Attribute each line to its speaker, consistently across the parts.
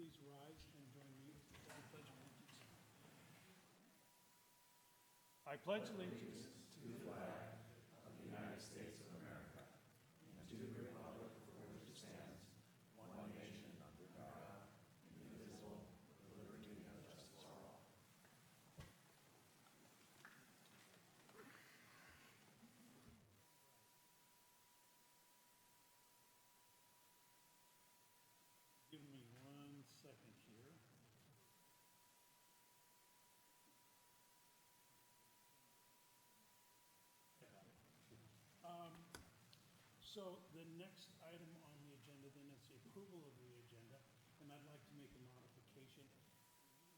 Speaker 1: please rise and join me with the Pledge of Allegiance? I pledge allegiance to the flag of the United States of America and to the republic for which it stands, one nation under God, indivisible, with liberty and justice for all. Give me 1 second here. So the next item on the agenda then is the approval of the agenda, and I'd like to make a modification.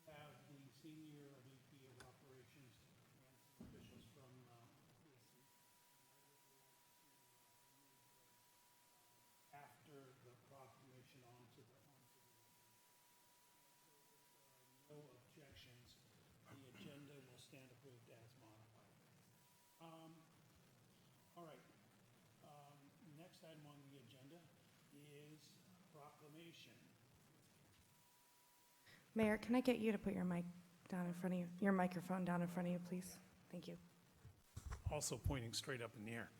Speaker 1: We have the senior VP of operations and some officials from after the proclamation onto the no objections, the agenda will stand approved as modified. All right. Next item on the agenda is proclamation.
Speaker 2: Mayor, can I get you to put your mic down in front of you, your microphone down in front of you, please? Thank you.
Speaker 1: Also pointing straight up in the air.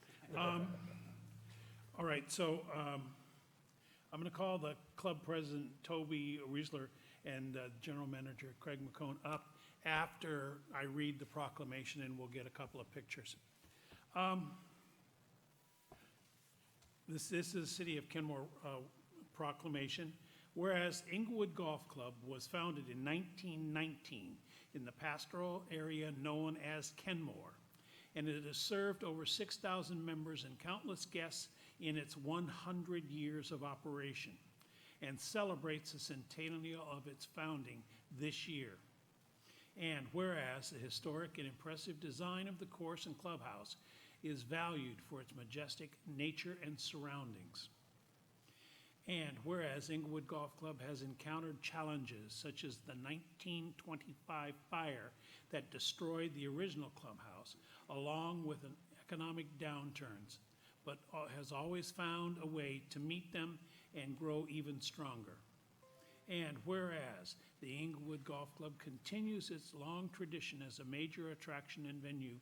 Speaker 1: All right, so I'm going to call the club president, Toby Riesler, and general manager, Craig McCone, up after I read the proclamation, and we'll get a couple of pictures. This is the City of Kenmore proclamation. Whereas Inglewood Golf Club was founded in 1919 in the pastoral area known as Kenmore, and it has served over 6,000 members and countless guests in its 100 years of operation, and celebrates the centennial of its founding this year. And whereas the historic and impressive design of the course and clubhouse is valued for its majestic nature and surroundings. And whereas Inglewood Golf Club has encountered challenges such as the 1925 fire that destroyed the original clubhouse, along with an economic downturns, but has always found a way to meet them and grow even stronger. And whereas the Inglewood Golf Club continues its long tradition as a major attraction and venue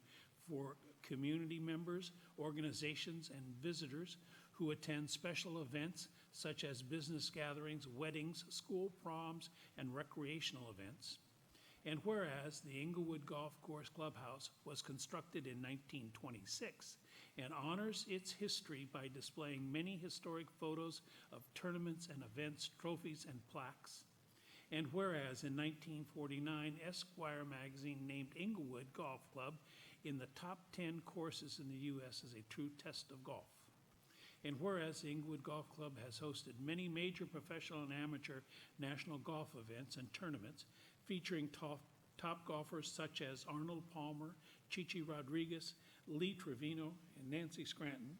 Speaker 1: for community members, organizations, and visitors who attend special events such as business gatherings, weddings, school proms, and recreational events. And whereas the Inglewood Golf Course Clubhouse was constructed in 1926 and honors its history by displaying many historic photos of tournaments and events, trophies, and plaques. And whereas in 1949, Esquire magazine named Inglewood Golf Club in the top 10 courses in the U.S. as a true test of golf. And whereas the Inglewood Golf Club has hosted many major professional and amateur national golf events and tournaments featuring top golfers such as Arnold Palmer, Chichi Rodriguez, Lee Trevino, and Nancy Scranton.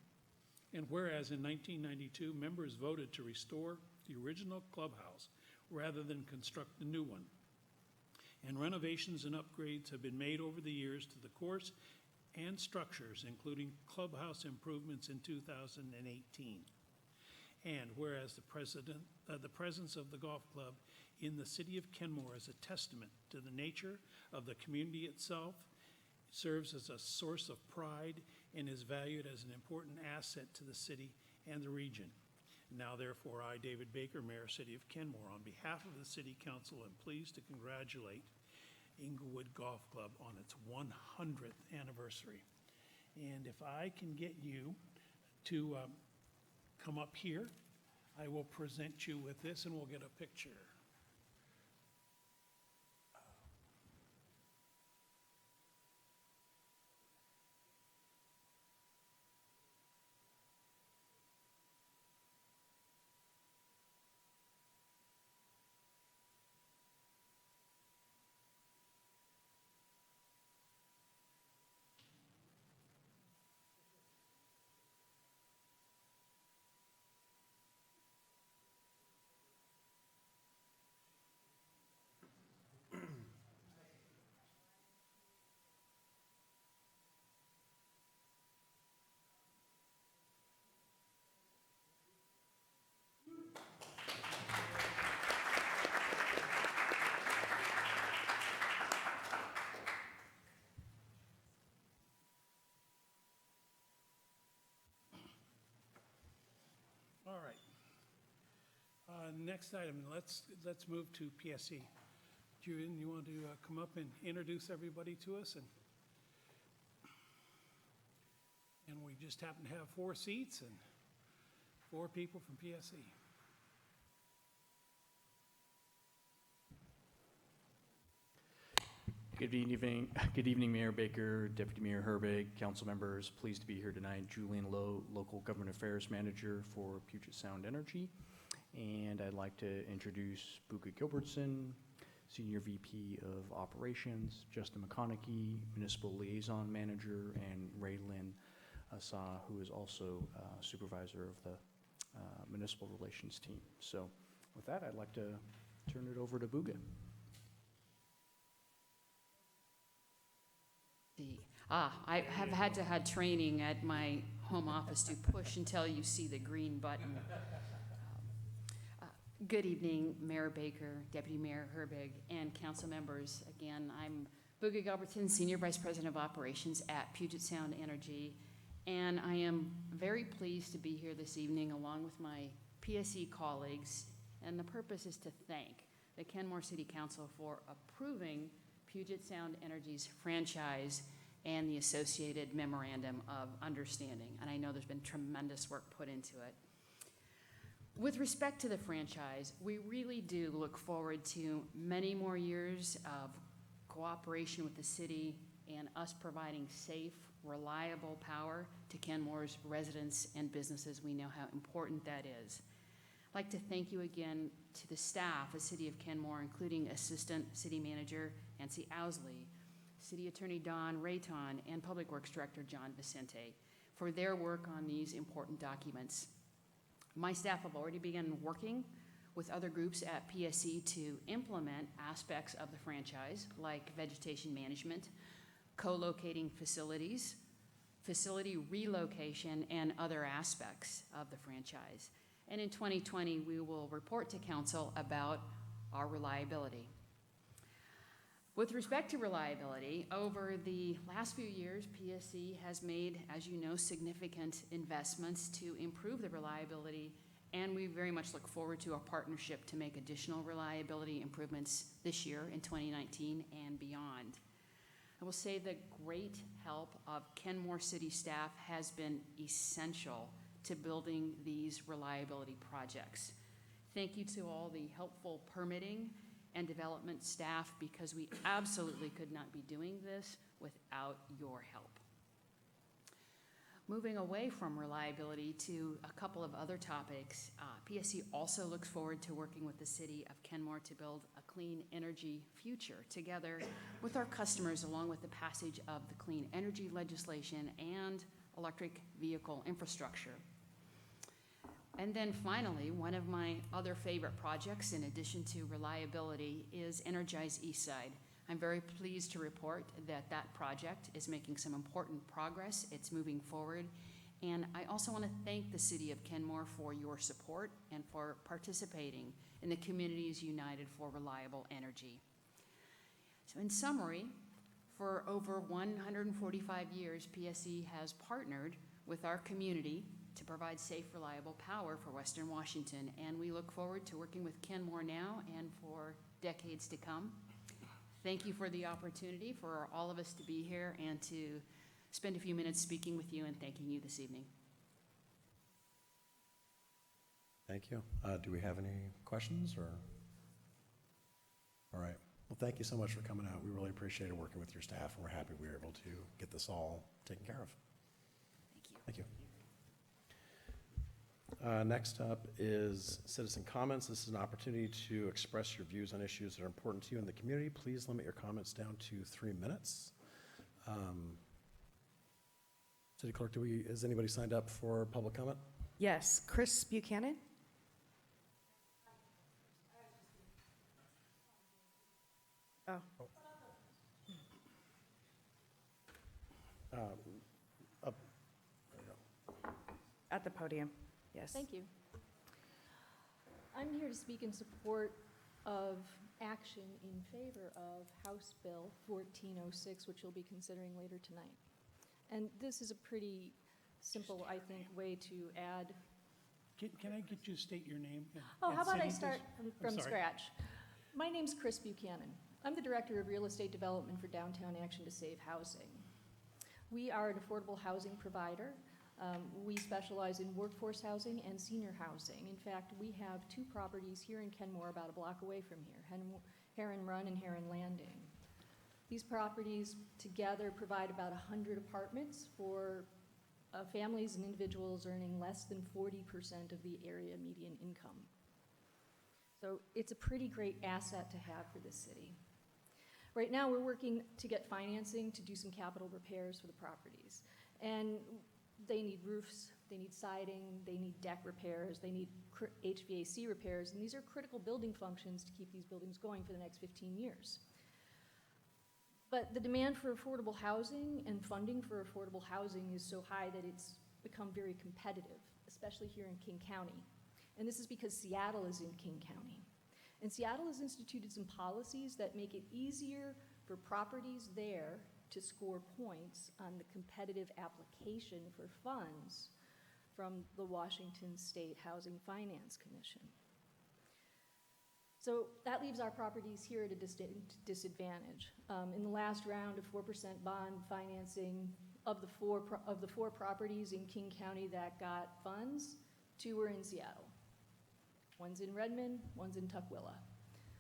Speaker 1: And whereas in 1992, members voted to restore the original clubhouse rather than construct a new one. And renovations and upgrades have been made over the years to the course and structures, including clubhouse improvements in 2018. And whereas the presence of the golf club in the city of Kenmore is a testament to the nature of the community itself, serves as a source of pride, and is valued as an important asset to the city and the region. Now, therefore, I, David Baker, Mayor, City of Kenmore, on behalf of the City Council, am pleased to congratulate Inglewood Golf Club on its 100th anniversary. And if I can get you to come up here, I will present you with this and we'll get a picture. Next item, let's move to PSC. Julian, you want to come up and introduce everybody to us? And we just happen to have 4 seats and 4 people from PSC.
Speaker 3: Good evening, Mayor Baker, Deputy Mayor Herbig, council members. Pleased to be here tonight. Julian Lowe, Local Government Affairs Manager for Puget Sound Energy. And I'd like to introduce Buka Gilbertson, Senior VP of Operations, Justin McConaughey, Municipal Liaison Manager, and Ray Lynn Asa, who is also Supervisor of the Municipal Relations Team. So with that, I'd like to turn it over to Buka.
Speaker 4: I have had to have training at my home office to push until you see the green button. Good evening, Mayor Baker, Deputy Mayor Herbig, and council members. Again, I'm Buka Gilbertson, Senior Vice President of Operations at Puget Sound Energy, and I am very pleased to be here this evening along with my PSC colleagues, and the purpose is to thank the Kenmore City Council for approving Puget Sound Energy's franchise and the associated memorandum of understanding. And I know there's been tremendous work put into it. With respect to the franchise, we really do look forward to many more years of cooperation with the city and us providing safe, reliable power to Kenmore's residents and businesses. We know how important that is. I'd like to thank you again to the staff of City of Kenmore, including Assistant City Manager Nancy Owsley, City Attorney Don Rayton, and Public Works Director John Vicente for their work on these important documents. My staff have already begun working with other groups at PSC to implement aspects of the franchise, like vegetation management, co-locating facilities, facility relocation, and other aspects of the franchise. And in 2020, we will report to Council about our reliability. With respect to reliability, over the last few years, PSC has made, as you know, significant investments to improve the reliability, and we very much look forward to our partnership to make additional reliability improvements this year in 2019 and beyond. I will say the great help of Kenmore City staff has been essential to building these reliability projects. Thank you to all the helpful permitting and development staff, because we absolutely could not be doing this without your help. Moving away from reliability to a couple of other topics, PSC also looks forward to working with the City of Kenmore to build a clean energy future together with our customers, along with the passage of the clean energy legislation and electric vehicle infrastructure. And then finally, one of my other favorite projects, in addition to reliability, is Energize Eastside. I'm very pleased to report that that project is making some important progress. It's moving forward. And I also want to thank the City of Kenmore for your support and for participating in the Communities United for Reliable Energy. So in summary, for over 145 years, PSC has partnered with our community to provide safe, reliable power for Western Washington, and we look forward to working with Kenmore now and for decades to come. Thank you for the opportunity for all of us to be here and to spend a few minutes speaking with you and thanking you this evening.
Speaker 5: Thank you. Do we have any questions? Or? All right. Well, thank you so much for coming out. We really appreciated working with your staff, and we're happy we were able to get this all taken care of.
Speaker 4: Thank you.
Speaker 5: Thank you. Next up is citizen comments. This is an opportunity to express your views on issues that are important to you in the community. Please limit your comments down to 3 minutes. City Clerk, has anybody signed up for public comment?
Speaker 2: Yes, Chris Buchanan. Oh,
Speaker 5: Up. There you go.
Speaker 2: at the podium, yes.
Speaker 6: Thank you. I'm here to speak in support of action in favor of House Bill 1406, which you'll be considering later tonight. And this is a pretty simple, I think, way to add
Speaker 1: Can I get you to state your name?
Speaker 6: Oh,
Speaker 1: and
Speaker 6: how about I
Speaker 1: city,
Speaker 6: start
Speaker 1: please?
Speaker 6: from
Speaker 1: sorry.
Speaker 6: scratch? My name's Chris Buchanan. I'm the Director of Real Estate Development for Downtown Action to Save Housing. We are an affordable housing provider. We specialize in workforce housing and senior housing. In fact, we have 2 properties here in Kenmore, about a block away from here, Heron Run and Heron Landing. These properties together provide about 100 apartments for families and individuals earning less than 40% of the area median income. So it's a pretty great asset to have for this city. Right now, we're working to get financing to do some capital repairs for the properties. And they need roofs, they need siding, they need deck repairs, they need HVAC repairs, and these are critical building functions to keep these buildings going for the next 15 years. But the demand for affordable housing and funding for affordable housing is so high that it's become very competitive, especially here in King County. And this is because Seattle is in King County. And Seattle has instituted some policies that make it easier for properties there to score points on the competitive application for funds from the Washington State Housing Finance Commission. So that leaves our properties here at a distinct disadvantage. In the last round of 4% bond financing, of the four properties in King County that got funds, 2 were in Seattle. One's in Redmond, one's in Tukwila.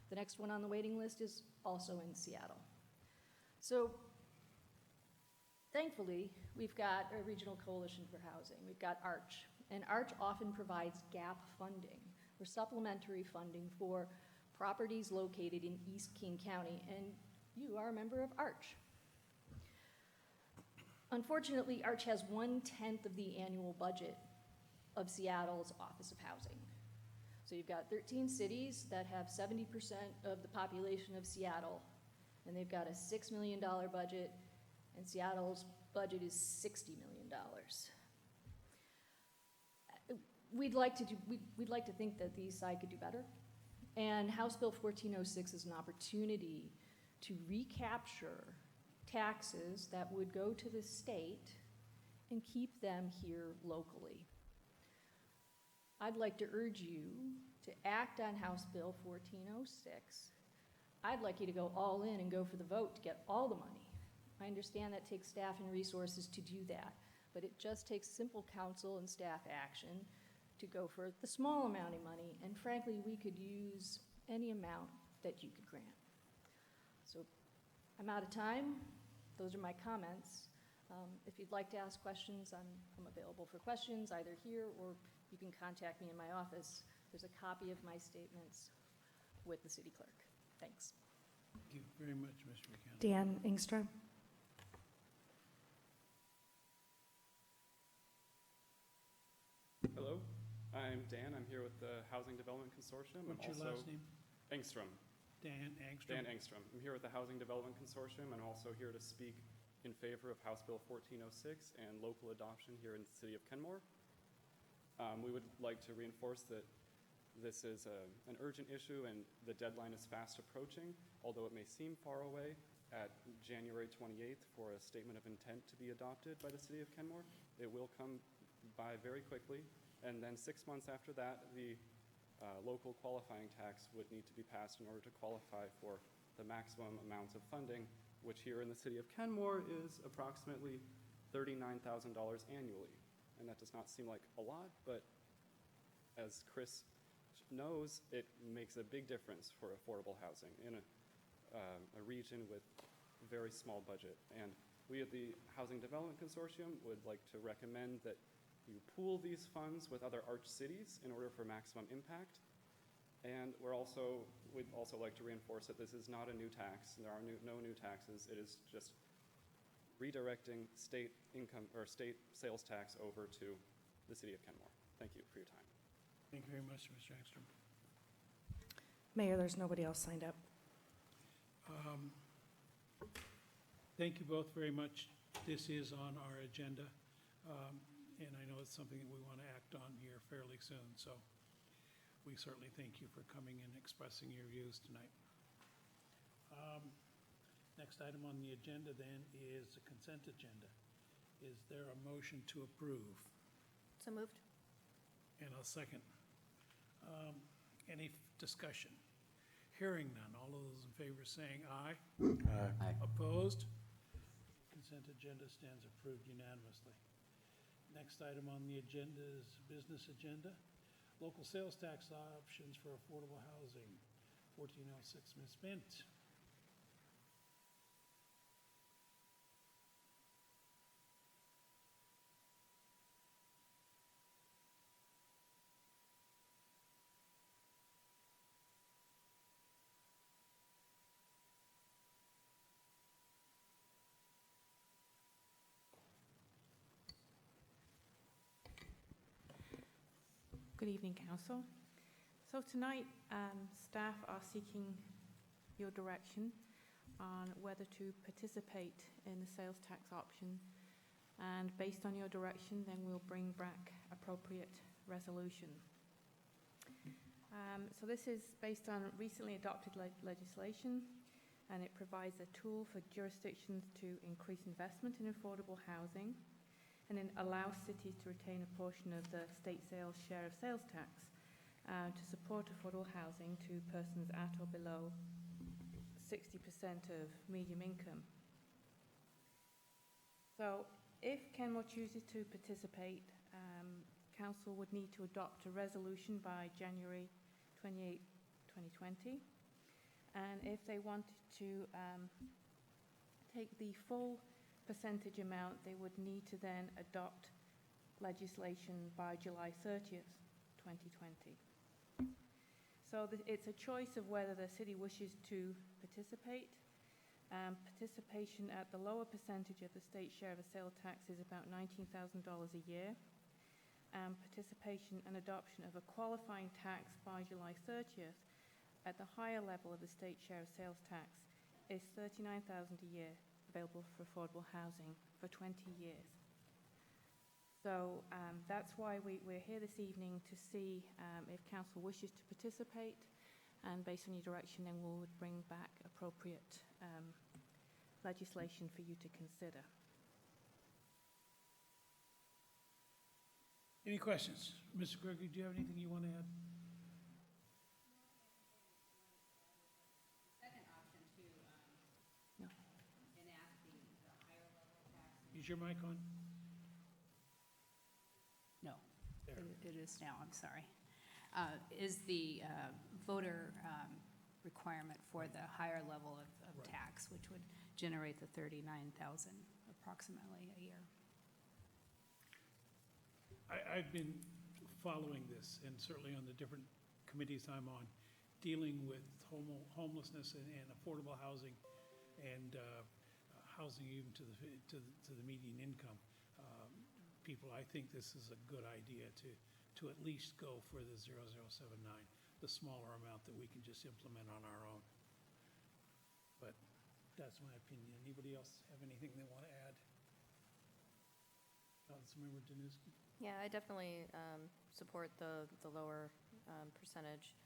Speaker 6: The next one on the waiting list is also in Seattle. So thankfully, we've got a regional coalition for housing. We've got ARCH, and ARCH often provides gap funding or supplementary funding for properties located in East King County, and you are a member of ARCH. Unfortunately, ARCH has 1/10 of the annual budget of Seattle's Office of Housing. So you've got 13 cities that have 70% of the population of Seattle, and they've got a $6 million budget, and Seattle's budget is $60 million. We'd like to think that the East Side could do better, and House Bill 1406 is an opportunity to recapture taxes that would go to the state and keep them here locally. I'd like to urge you to act on House Bill 1406. I'd like you to go all in and go for the vote to get all the money. I understand that takes staff and resources to do that, but it just takes simple council and staff action to go for the small amount of money, and frankly, we could use any amount that you could grant. So I'm out of time. Those are my comments. If you'd like to ask questions, I'm available for questions, either here or you can contact me in my office. There's a copy of my statements with the city clerk. Thanks.
Speaker 1: Thank you very much, Mr. Buchanan.
Speaker 2: Dan Engstrom.
Speaker 7: Hello, I'm Dan. I'm here with the Housing Development Consortium.
Speaker 1: What's your last name?
Speaker 7: Engstrom.
Speaker 1: Dan Angstrom?
Speaker 7: Dan Engstrom. I'm here with the Housing Development Consortium, and I'm also here to speak in favor of House Bill 1406 and local adoption here in the city of Kenmore. We would like to reinforce that this is an urgent issue and the deadline is fast approaching, although it may seem far away. At January 28th for a statement of intent to be adopted by the city of Kenmore, it will come by very quickly, and then 6 months after that, the local qualifying tax would need to be passed in order to qualify for the maximum amount of funding, which here in the city of Kenmore is approximately $39,000 annually. And that does not seem like a lot, but as Chris knows, it makes a big difference for affordable housing in a region with a very small budget. And we at the Housing Development Consortium would like to recommend that you pool these funds with other ARCH cities in order for maximum impact. And we'd also like to reinforce that this is not a new tax. There are no new taxes. It is just redirecting state income or state sales tax over to the city of Kenmore. Thank you for your time.
Speaker 1: Thank you very much, Mr. Angstrom.
Speaker 2: Mayor, there's nobody else signed up.
Speaker 1: Thank you both very much. This is on our agenda, and I know it's something that we want to act on here fairly soon, so we certainly thank you for coming and expressing your views tonight. Next item on the agenda then is the consent agenda. Is there a motion to approve?
Speaker 6: So moved.
Speaker 1: And I'll second. Any discussion? Hearing none. All of those in favor saying aye.
Speaker 5: Aye.
Speaker 1: Opposed? Consent agenda stands approved unanimously. Next item on the agenda is business agenda. Local sales tax options for affordable housing, 1406. Ms. Bent.
Speaker 2: Good evening, Council. So tonight, staff are seeking your direction on whether to participate in the sales tax option. And based on your direction, then we'll bring back appropriate resolution. So this is based on recently adopted legislation, and it provides a tool for jurisdictions to increase investment in affordable housing, and then allow cities to retain a portion of the state sales share of sales tax to support affordable housing to persons at or below 60% of median income. So if Kenmore chooses to participate, Council would need to adopt a resolution by January 28, 2020. And if they wanted to take the full percentage amount, they would need to then adopt legislation by July 30th, 2020. So it's a choice of whether the city wishes to participate. Participation at the lower percentage of the state share of a sales tax is about $19,000 a year. Participation and adoption of a qualifying tax by July 30th at the higher level of the state share of sales tax is $39,000 a year, available for affordable housing for 20 years. So that's why we're here this evening, to see if Council wishes to participate, and based on your direction, then we'll bring back appropriate legislation for you to consider.
Speaker 1: Any questions? Mr. Gregory, do you have anything you want to add?
Speaker 4: Second option to
Speaker 2: No.
Speaker 4: enact the higher level tax.
Speaker 1: Is your mic on?
Speaker 8: No,
Speaker 1: There.
Speaker 8: it is now, I'm sorry. Is the voter requirement for the higher level of
Speaker 1: Right.
Speaker 8: tax, which would generate the $39,000 approximately a year.
Speaker 1: I've been following this, and certainly on the different committees I'm on, dealing with homelessness and affordable housing, and housing even to the median income. People, I think this is a good idea to at least go for the 0079, the smaller amount that we can just implement on our own. But that's my opinion. Anybody else have anything they want to add? Councilmember Danuski?
Speaker 9: Yeah, I definitely support the lower percentage.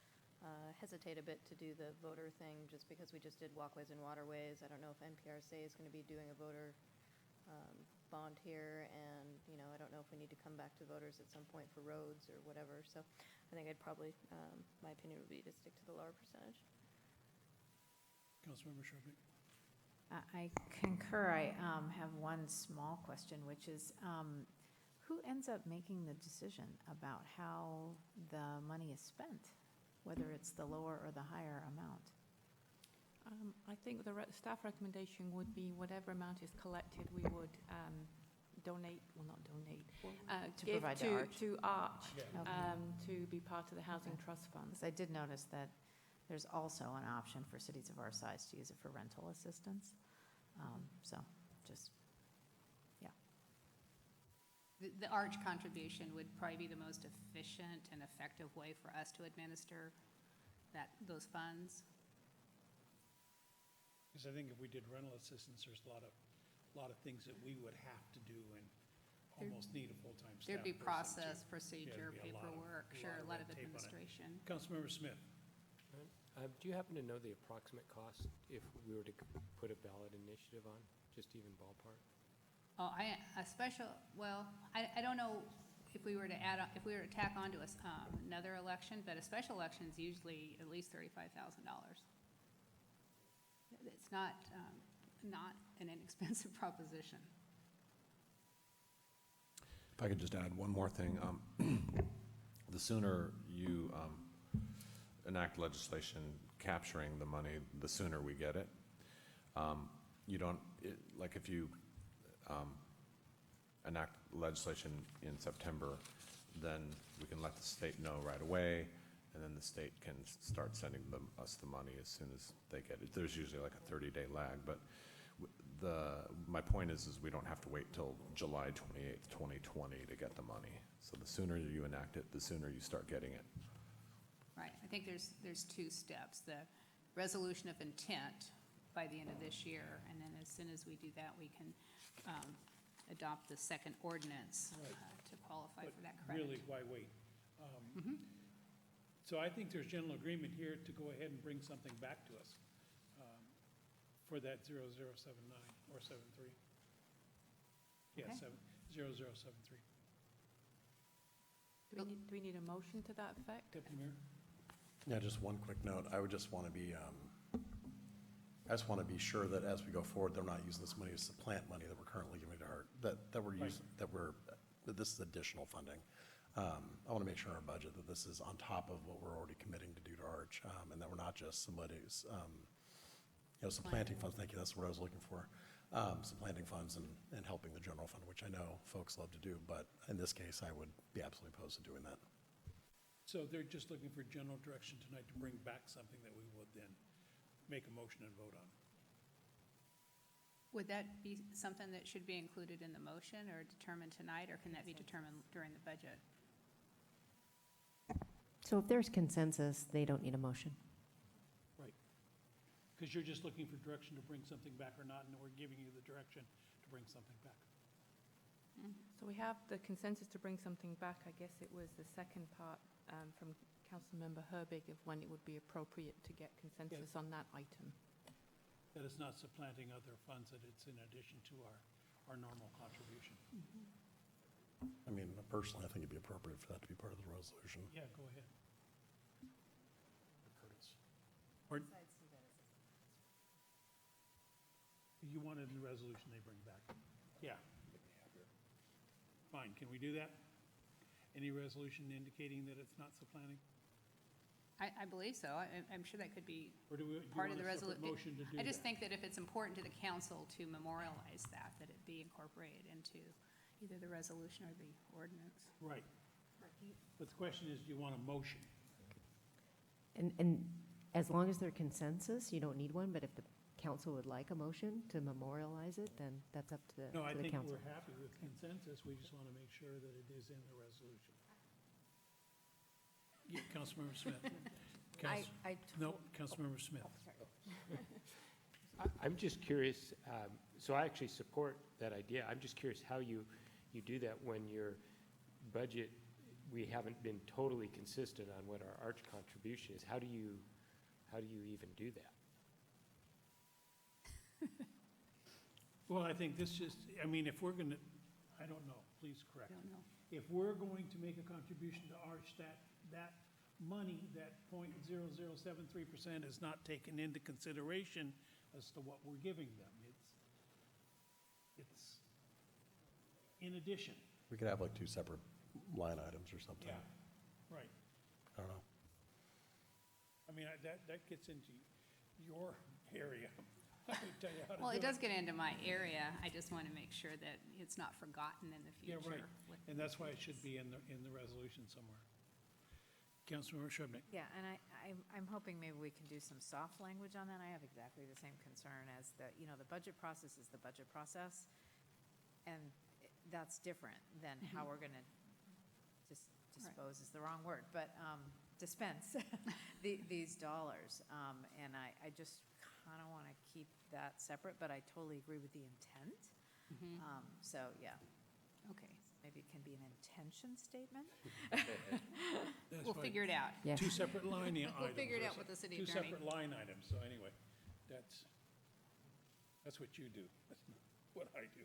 Speaker 9: Hesitate a bit to do the voter thing just because we just did walkways and waterways. I don't know if NPRC is going to be doing a voter bond here, and I don't know if we need to come back to voters at some point for roads or whatever. So I think I'd probably, my opinion would be to stick to the lower percentage.
Speaker 1: Councilmember Sherman?
Speaker 10: I concur. I have one small question, which is who ends up making the decision about how the money is spent, whether it's the lower or the higher amount?
Speaker 2: I think the staff recommendation would be whatever amount is collected, we would donate, well, not donate,
Speaker 10: To
Speaker 2: give
Speaker 10: provide to ARCH?
Speaker 2: to ARCH
Speaker 1: Yeah.
Speaker 2: to be part of the housing trust fund.
Speaker 10: Because I did notice that there's also an option for cities of our size to use it for rental assistance. So just, yeah.
Speaker 8: The ARCH contribution would probably be the most efficient and effective way for us to administer those funds.
Speaker 1: Because I think if we did rental assistance, there's a lot of things that we would have to do and almost need a full-time staff.
Speaker 8: There'd be
Speaker 1: person to-
Speaker 8: process, procedure,
Speaker 1: there'd be a lot of-
Speaker 8: paperwork,
Speaker 1: a
Speaker 8: sure,
Speaker 1: lot
Speaker 8: a
Speaker 1: of
Speaker 8: lot of
Speaker 1: red tape on it.
Speaker 8: administration.
Speaker 1: Councilmember Smith?
Speaker 11: Do you happen to know the approximate cost if we were to put a ballot initiative on, just even ballpark?
Speaker 8: Oh, I don't know if we were to add, if we were to tack on to another election, but a special election is usually at least $35,000. It's not an inexpensive proposition.
Speaker 12: If I could just add one more thing, the sooner you enact legislation capturing the money, the sooner we get it. You don't, like if you enact legislation in September, then we can let the state know right away, and then the state can start sending us the money as soon as they get it. There's usually like a 30-day lag, but my point is we don't have to wait till July 28th, 2020 to get the money. So the sooner you enact it, the sooner you start getting it.
Speaker 8: Right, I think there's two steps. The resolution of intent by the end of this year, and then as soon as we do that, we can adopt the second ordinance to qualify for that credit.
Speaker 1: Really, why wait? So I think there's general agreement here to go ahead and bring something back to us for that 0079 or 73. Yeah,
Speaker 8: Okay.
Speaker 1: 0073.
Speaker 2: Do we need a motion to that effect?
Speaker 1: Deputy Mayor?
Speaker 5: Yeah, just one quick note. I would just want to be, I just want to be sure that as we go forward, they're not using this money to supplant money that we're currently giving to HERT, that we're
Speaker 1: Right.
Speaker 5: using, that this is additional funding. I want to make sure in our budget that this is on top of what we're already committing to do to ARCH, and that we're not just somebody's, supplanting funds. Thank you, that's what I was looking for. Supplanting funds and helping the general fund, which I know folks love to do, but in this case, I would be absolutely opposed to doing that.
Speaker 1: So they're just looking for general direction tonight to bring back something that we would then make a motion and vote on.
Speaker 8: Would that be something that should be included in the motion or determined tonight, or can that be determined during the budget?
Speaker 13: So if there's consensus, they don't need a motion.
Speaker 1: Right. Because you're just looking for direction to bring something back or not, and we're giving you the direction to bring something back.
Speaker 2: So we have the consensus to bring something back. I guess it was the second part from Councilmember Herbig of when it would be appropriate to get consensus on that item.
Speaker 1: That it's not supplanting other funds, that it's in addition to our normal contribution.
Speaker 5: I mean, personally, I think it'd be appropriate for that to be part of the resolution.
Speaker 1: Yeah, go ahead. Or you wanted the resolution they bring back? Yeah. Fine, can we do that? Any resolution indicating that it's not supplanting?
Speaker 8: I believe so. I'm sure that could be
Speaker 1: Or do you
Speaker 8: part of
Speaker 1: want
Speaker 8: the
Speaker 1: a separate
Speaker 8: resolution.
Speaker 1: motion to do
Speaker 8: I just
Speaker 1: that?
Speaker 8: think that if it's important to the council to memorialize that it be incorporated into either the resolution or the ordinance.
Speaker 1: Right. But the question is, do you want a motion?
Speaker 13: And as long as there's consensus, you don't need one, but if the council would like a motion to memorialize it, then that's up to the
Speaker 1: No, I
Speaker 13: council.
Speaker 1: think we're happy with consensus. We just want to make sure that it is in the resolution. Yeah, Councilmember Smith. No, Councilmember Smith.
Speaker 11: I'm just curious, so I actually support that idea. I'm just curious how you do that when your budget, we haven't been totally consistent on what our ARCH contribution is. How do you even do that?
Speaker 1: Well, I think this just, I mean, if we're going to, I don't know, please correct
Speaker 8: I don't
Speaker 1: me.
Speaker 8: know.
Speaker 1: If we're going to make a contribution to ARCH, that money, that 0.0073% is not taken into consideration as to what we're giving them. It's in addition.
Speaker 5: We could have like two separate line items or something.
Speaker 1: Yeah, right.
Speaker 5: I don't know.
Speaker 1: I mean, that gets into your area. I can tell you how to do
Speaker 8: Well, it does
Speaker 1: it.
Speaker 8: get into my area. I just want to make sure that it's not forgotten in the
Speaker 1: Yeah,
Speaker 8: future.
Speaker 1: right. And that's why it should be in the resolution somewhere. Councilmember Shrubnik.
Speaker 10: Yeah, and I'm hoping maybe we can do some soft language on that. I have exactly the same concern as the budget process is the budget process. And that's different than how we're going to dispose is the wrong word, but dispense these dollars. And I just kind of want to keep that separate, but I totally agree with the intent. So, yeah,
Speaker 8: Okay,
Speaker 10: maybe it can be an intention statement.
Speaker 1: That's
Speaker 8: we'll
Speaker 1: fine.
Speaker 8: figure it out.
Speaker 13: Yeah.
Speaker 1: Two separate line items.
Speaker 8: We'll figure it
Speaker 1: or
Speaker 8: out with the city
Speaker 1: Two
Speaker 8: attorney.
Speaker 1: separate line items, so anyway, that's what you do. That's not what I do.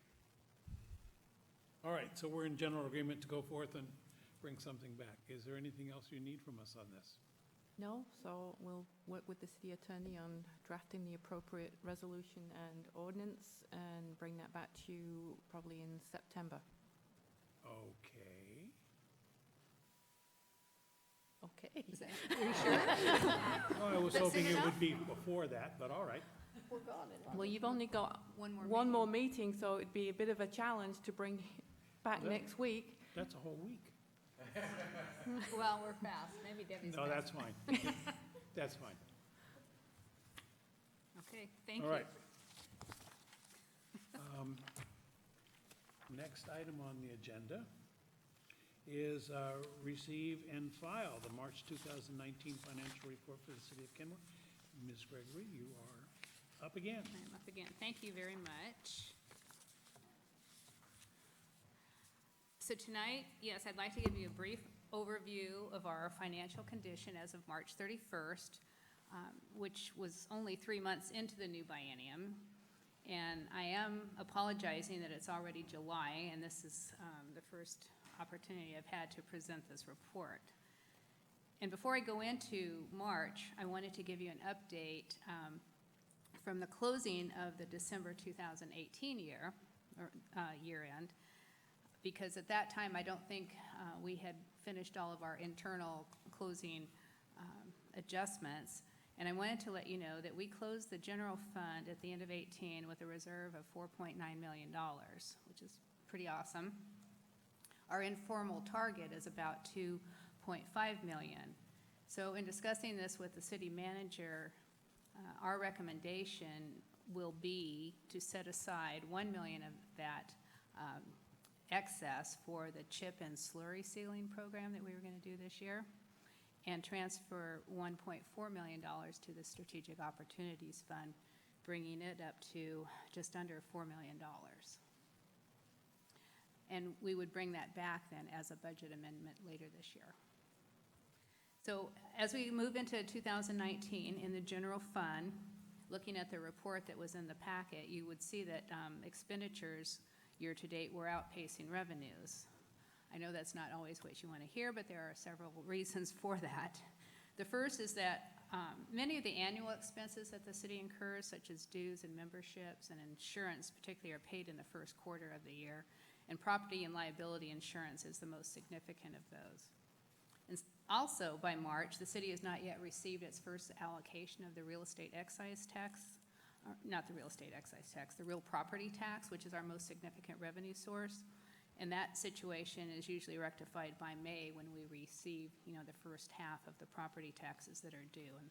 Speaker 1: All right, so we're in general agreement to go forth and bring something back. Is there anything else you need from us on this?
Speaker 2: No, so we'll work with the city attorney on drafting the appropriate resolution and ordinance and bring that back to you probably in September.
Speaker 1: Okay.
Speaker 2: Okay.
Speaker 8: Is that, are you sure?
Speaker 1: Oh, I was
Speaker 8: That's
Speaker 1: hoping it
Speaker 8: enough?
Speaker 1: would be before that, but all right.
Speaker 6: We're gone in
Speaker 2: Well, you've only got
Speaker 8: One more
Speaker 2: one
Speaker 8: meeting.
Speaker 2: more meeting, so it'd be a bit of a challenge to bring back
Speaker 1: Yeah.
Speaker 2: next week.
Speaker 1: That's a whole week.
Speaker 8: Well, we're fast. Maybe Debbie's
Speaker 1: No,
Speaker 8: fast.
Speaker 1: that's fine. That's fine.
Speaker 8: Okay, thank you.
Speaker 1: All right. Next item on the agenda is receive and file the March 2019 financial report for the city of Kenmore. Ms. Gregory, you are up again.
Speaker 8: I'm up again. Thank you very much. So tonight, yes, I'd like to give you a brief overview of our financial condition as of March 31st, which was only 3 months into the new biennium. And I am apologizing that it's already July, and this is the first opportunity I've had to present this report. And before I go into March, I wanted to give you an update from the closing of the December 2018 year, or year end, because at that time, I don't think we had finished all of our internal closing adjustments. And I wanted to let you know that we closed the general fund at the end of 18 with a reserve of $4.9 million, which is pretty awesome. Our informal target is about $2.5 million. So in discussing this with the city manager, our recommendation will be to set aside $1 million of that excess for the chip and slurry sealing program that we were going to do this year, and transfer $1.4 million to the Strategic Opportunities Fund, bringing it up to just under $4 million. And we would bring that back then as a budget amendment later this year. So as we move into 2019 in the general fund, looking at the report that was in the packet, you would see that expenditures year-to-date were outpacing revenues. I know that's not always what you want to hear, but there are several reasons for that. The first is that many of the annual expenses that the city incurs, such as dues and memberships and insurance particularly, are paid in the first quarter of the year, and property and liability insurance is the most significant of those. And also, by March, the city has not yet received its first allocation of the real estate excise tax, or not the real estate excise tax, the real property tax, which is our most significant revenue source. And that situation is usually rectified by May when we receive, the first half of the property taxes that are due and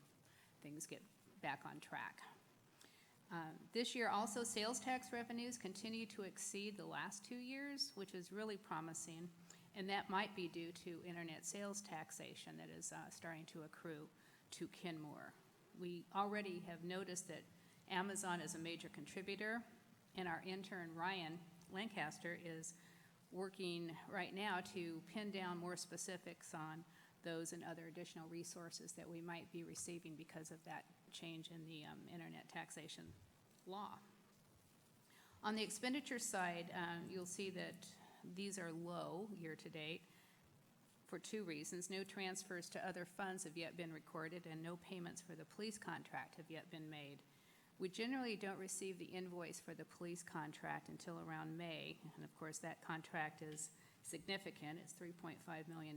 Speaker 8: things get back on track. This year also, sales tax revenues continue to exceed the last 2 years, which is really promising. And that might be due to internet sales taxation that is starting to accrue to Kenmore. We already have noticed that Amazon is a major contributor, and our intern, Ryan Lancaster, is working right now to pin down more specifics on those and other additional resources that we might be receiving because of that change in the internet taxation law. On the expenditure side, you'll see that these are low year-to-date for 2 reasons. No transfers to other funds have yet been recorded, and no payments for the police contract have yet been made. We generally don't receive the invoice for the police contract until around May, and of course that contract is significant. It's $3.5 million.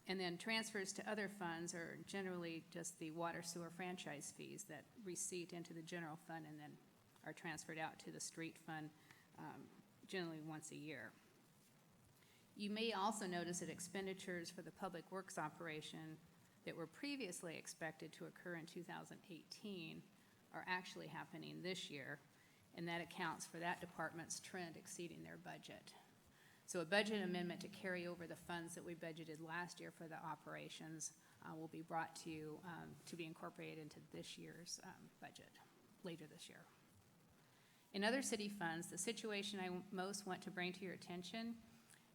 Speaker 8: And then transfers to other funds are generally just the water sewer franchise fees that receipt into the general fund and then are transferred out to the street fund generally once a year. You may also notice that expenditures for the public works operation that were previously expected to occur in 2018 are actually happening this year, and that accounts for that department's trend exceeding their budget. So a budget amendment to carry over the funds that we budgeted last year for the operations will be brought to you to be incorporated into this year's budget later this year. In other city funds, the situation I most want to bring to your attention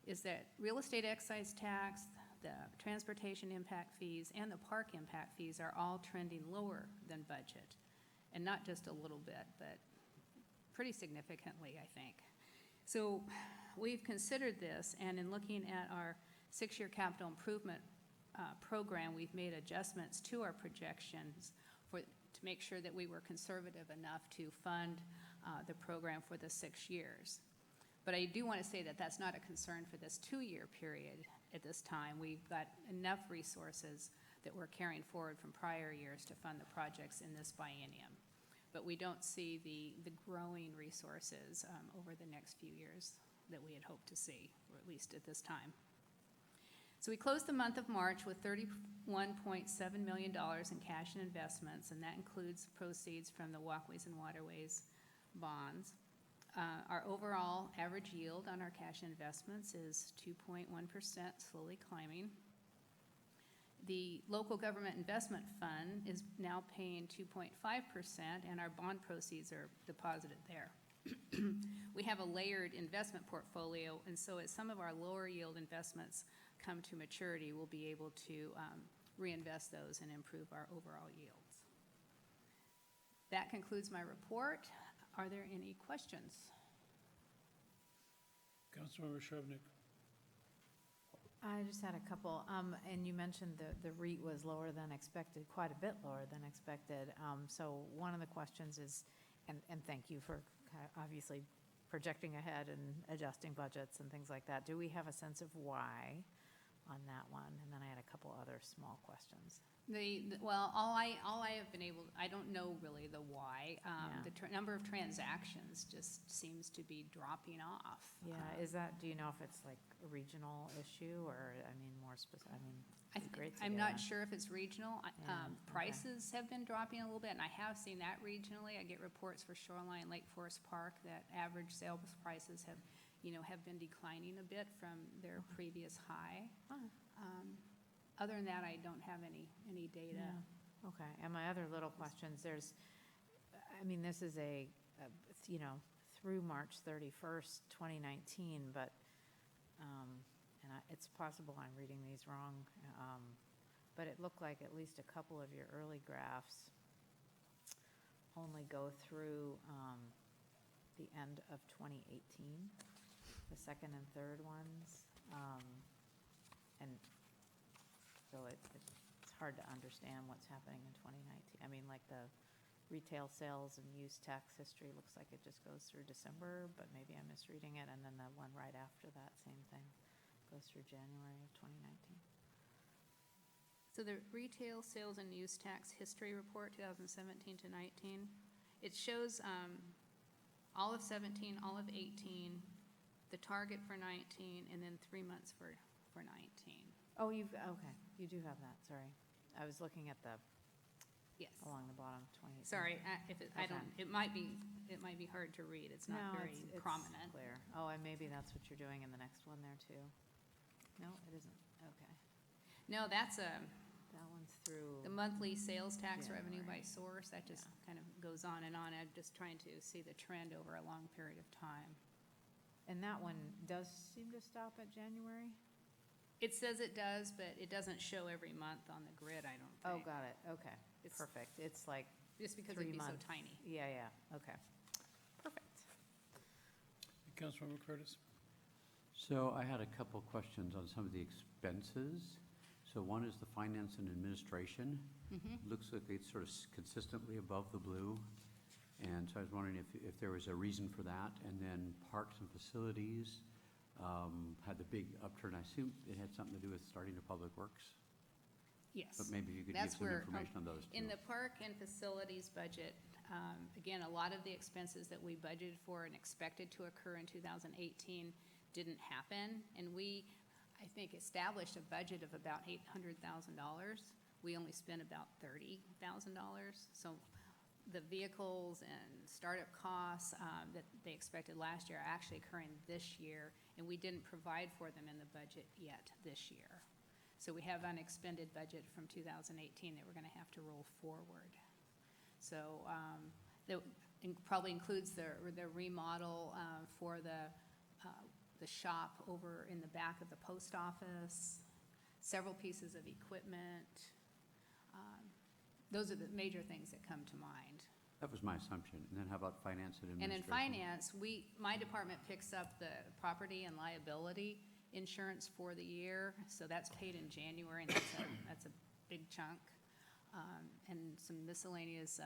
Speaker 8: is that real estate excise tax, the transportation impact fees, and the park impact fees are all trending lower than budget. And not just a little bit, but pretty significantly, I think. So we've considered this, and in looking at our 6-year capital improvement program, we've made adjustments to our projections to make sure that we were conservative enough to fund the program for the 6 years. But I do want to say that that's not a concern for this 2-year period at this time. We've got enough resources that we're carrying forward from prior years to fund the projects in this biennium. But we don't see the growing resources over the next few years that we had hoped to see, or at least at this time. So we closed the month of March with $31.7 million in cash and investments, and that includes proceeds from the Walkways and Waterways bonds. Our overall average yield on our cash and investments is 2.1%, slowly climbing. The local government investment fund is now paying 2.5%, and our bond proceeds are deposited there. We have a layered investment portfolio, and so as some of our lower yield investments come to maturity, we'll be able to reinvest those and improve our overall yields. That concludes my report. Are there any questions?
Speaker 1: Councilmember Shrevenick.
Speaker 10: I just had a couple, and you mentioned the REIT was lower than expected, quite a bit lower than expected. So one of the questions is, and thank you for obviously projecting ahead and adjusting budgets and things like that. Do we have a sense of why on that one? And then I had a couple other small questions.
Speaker 8: Well, all I have been able, I don't know really the why. The number of transactions just seems to be dropping off.
Speaker 10: Yeah, is that, do you know if it's like a regional issue or, I mean, more specific, I mean, it's great to
Speaker 8: I'm
Speaker 10: get
Speaker 8: not sure if it's regional. Prices have been dropping a little bit, and I have seen that regionally. I get reports for Shoreline, Lake Forest Park that average sales prices have been declining a bit from their previous high. Other than that, I don't have any data.
Speaker 10: Yeah. Okay, and my other little questions, this is through March 31st, 2019, but, it's possible I'm reading these wrong, but it looked like at least a couple of your early graphs only go through the end of 2018, the second and third ones, and so it's hard to understand what's happening in 2019. I mean, like the retail sales and use tax history looks like it just goes through December, but maybe I'm misreading it. And then the one right after that, same thing, goes through January of 2019.
Speaker 8: So the retail sales and use tax history report, 2017 to 19, it shows all of 17, all of 18, the target for 19, and then 3 months for 19.
Speaker 10: Oh, okay, you do have that, sorry. I was looking at the,
Speaker 8: Yes.
Speaker 10: along the bottom, 2018.
Speaker 8: Sorry, it might be hard to read. It's not very
Speaker 10: it's
Speaker 8: prominent.
Speaker 10: clear. Oh, and maybe that's what you're doing in the next one there too. No, it isn't, okay.
Speaker 8: No, that's
Speaker 10: That one's through.
Speaker 8: the monthly sales tax revenue by
Speaker 10: January.
Speaker 8: source. That just kind of goes on and on. I'm just trying to see the trend over a long period of time.
Speaker 10: And that one does seem to stop at January?
Speaker 8: It says it does, but it doesn't show every month on the grid, I don't
Speaker 10: Oh,
Speaker 8: think.
Speaker 10: got it, okay,
Speaker 8: It's-
Speaker 10: perfect. It's like,
Speaker 8: Just because
Speaker 10: 3
Speaker 8: it'd be so
Speaker 10: months.
Speaker 8: tiny.
Speaker 10: yeah, okay, perfect.
Speaker 1: Councilmember Curtis.
Speaker 14: So I had a couple questions on some of the expenses. So one is the finance and administration. Looks like it's sort of consistently above the blue. And so I was wondering if there was a reason for that. And then parks and facilities had the big upturn. I assume it had something to do with starting the public works,
Speaker 8: Yes.
Speaker 14: but maybe you could give
Speaker 8: That's
Speaker 14: some
Speaker 8: where,
Speaker 14: information on those too.
Speaker 8: in the park and facilities budget, again, a lot of the expenses that we budgeted for and expected to occur in 2018 didn't happen. And we, I think, established a budget of about $800,000. We only spent about $30,000. So the vehicles and startup costs that they expected last year are actually occurring this year, and we didn't provide for them in the budget yet this year. So we have unexpended budget from 2018 that we're going to have to roll forward. So that probably includes the remodel for the shop over in the back of the post office, several pieces of equipment. Those are the major things that come to mind.
Speaker 14: That was my assumption. And then how about finance and
Speaker 8: And
Speaker 14: administration?
Speaker 8: in finance, my department picks up the property and liability insurance for the year, so that's paid in January, and that's a big chunk. And some miscellaneous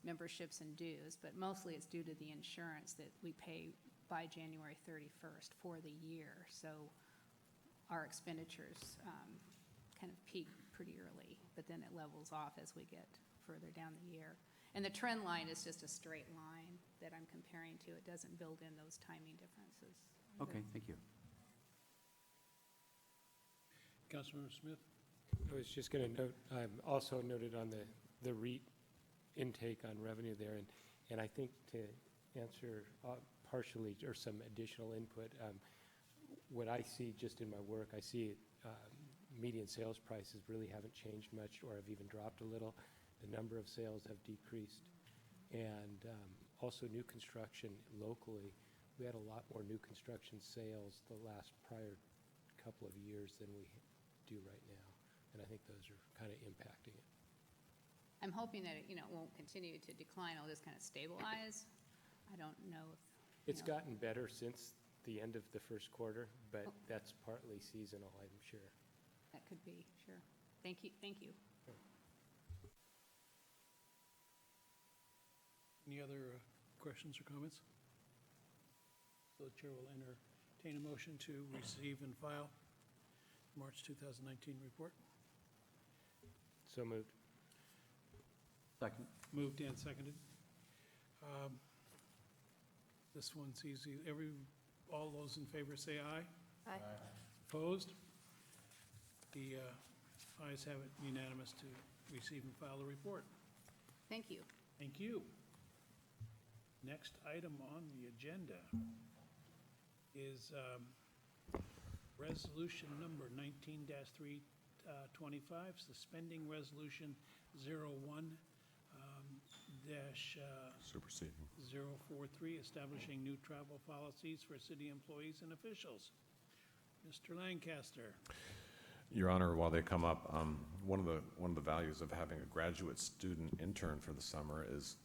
Speaker 8: memberships and dues, but mostly it's due to the insurance that we pay by January 31st for the year. So our expenditures kind of peak pretty early, but then it levels off as we get further down the year. And the trend line is just a straight line that I'm comparing to. It doesn't build in those timing differences.
Speaker 14: Okay, thank you.
Speaker 1: Councilmember Smith?
Speaker 11: I was just going to note, also noted on the REIT intake on revenue there, and I think to answer partially or some additional input, what I see just in my work, I see median sales prices really haven't changed much or have even dropped a little. The number of sales have decreased. And also new construction locally, we had a lot more new construction sales the last prior couple of years than we do right now. And I think those are kind of impacting it.
Speaker 8: I'm hoping that it won't continue to decline. It'll just kind of stabilize. I don't know if
Speaker 11: It's gotten better since the end of the first quarter, but that's partly seasonal, I'm sure.
Speaker 8: that could be. Sure. Thank you. Thank you.
Speaker 1: Any other questions or comments? So the chair will entertain a motion to receive and file March 2019 report.
Speaker 11: So moved.
Speaker 14: Second.
Speaker 1: Moved and seconded. This one's easy. All those in favor say aye.
Speaker 9: Aye.
Speaker 1: Opposed? The ayes have it, unanimous to receive and file the report.
Speaker 8: Thank you.
Speaker 1: Thank you. Next item on the agenda is resolution number 19-325, suspending resolution 01
Speaker 12: Superseding.
Speaker 1: 043, establishing new travel policies for city employees and officials. Mr. Lancaster.
Speaker 12: Your Honor, while they come up, one of the values of having a graduate student intern for the summer is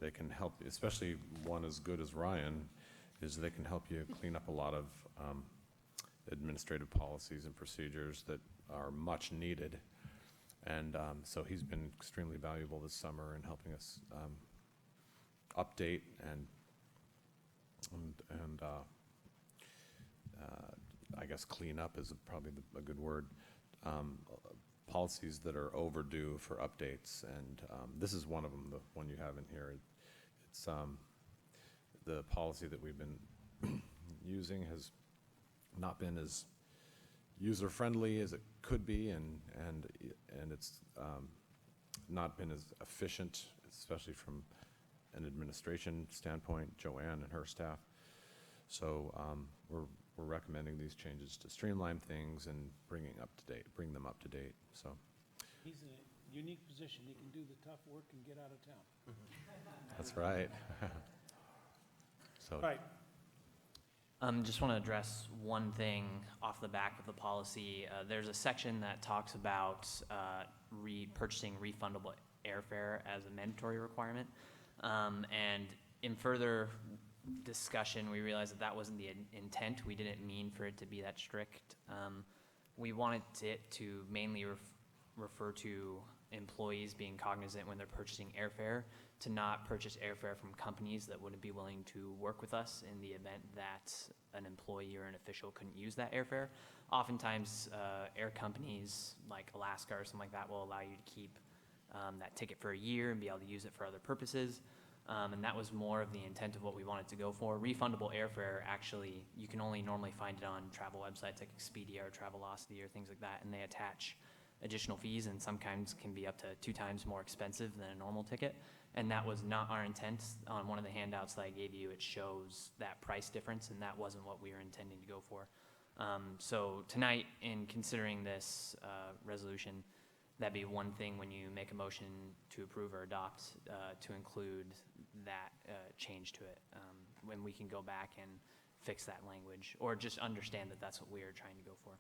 Speaker 12: they can help, especially one as good as Ryan, is they can help you clean up a lot of administrative policies and procedures that are much needed. And so he's been extremely valuable this summer in helping us update and I guess clean up is probably a good word, policies that are overdue for updates. And this is one of them, the one you have in here. It's the policy that we've been using has not been as user-friendly as it could be, and it's not been as efficient, especially from an administration standpoint, Joanne and her staff. So we're recommending these changes to streamline things and bring them up to date. So
Speaker 1: He's in a unique position. He can do the tough work and get out of town.
Speaker 12: that's right. So
Speaker 1: Right.
Speaker 15: Just want to address one thing off the back of the policy. There's a section that talks about purchasing refundable airfare as a mandatory requirement. And in further discussion, we realized that wasn't the intent. We didn't mean for it to be that strict. We wanted it to mainly refer to employees being cognizant when they're purchasing airfare, to not purchase airfare from companies that wouldn't be willing to work with us in the event that an employee or an official couldn't use that airfare. Oftentimes, air companies like Alaska or something like that will allow you to keep that ticket for a year and be able to use it for other purposes. And that was more of the intent of what we wanted to go for. Refundable airfare, actually, you can only normally find it on travel websites like Expedia or Travelocity or things like that, and they attach additional fees and sometimes can be up to 2 times more expensive than a normal ticket. And that was not our intent. On one of the handouts that I gave you, it shows that price difference, and that wasn't what we were intending to go for. So tonight, in considering this resolution, that'd be one thing when you make a motion to approve or adopt, to include that change to it. When we can go back and fix that language, or just understand that that's what we are trying to go for.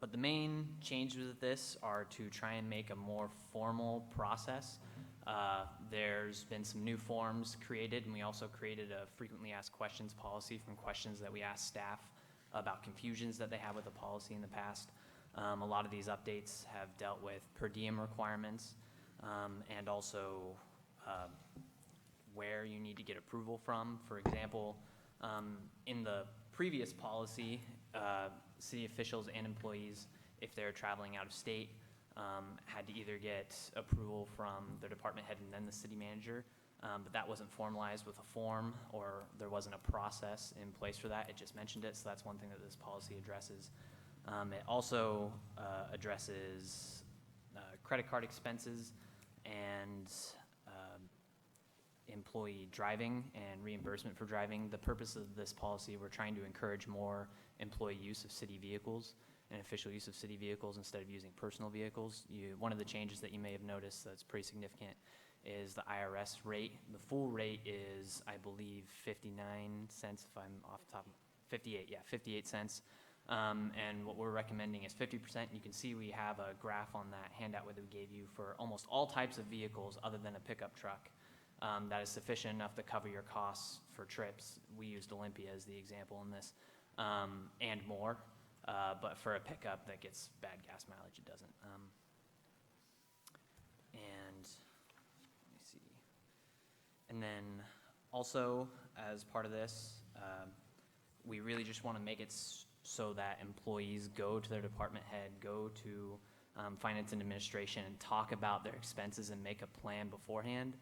Speaker 15: But the main changes with this are to try and make a more formal process. There's been some new forms created, and we also created a frequently asked questions policy from questions that we asked staff about confusions that they have with the policy in the past. A lot of these updates have dealt with per diem requirements, and also where you need to get approval from. For example, in the previous policy, city officials and employees, if they're traveling out of state, had to either get approval from their department head and then the city manager, but that wasn't formalized with a form, or there wasn't a process in place for that. It just mentioned it, so that's one thing that this policy addresses. It also addresses credit card expenses and employee driving and reimbursement for driving. The purpose of this policy, we're trying to encourage more employee use of city vehicles and official use of city vehicles instead of using personal vehicles. One of the changes that you may have noticed that's pretty significant is the IRS rate. The full rate is, I believe, 59 cents, if I'm off the top, 58 cents. And what we're recommending is 50%. You can see we have a graph on that handout that we gave you for almost all types of vehicles other than a pickup truck. That is sufficient enough to cover your costs for trips. We used Olympia as the example in this, and more. But for a pickup that gets bad gas mileage, it doesn't. And let me see. And then also, as part of this, we really just want to make it so that employees go to their department head, go to finance and administration, and talk about their expenses and make a plan beforehand.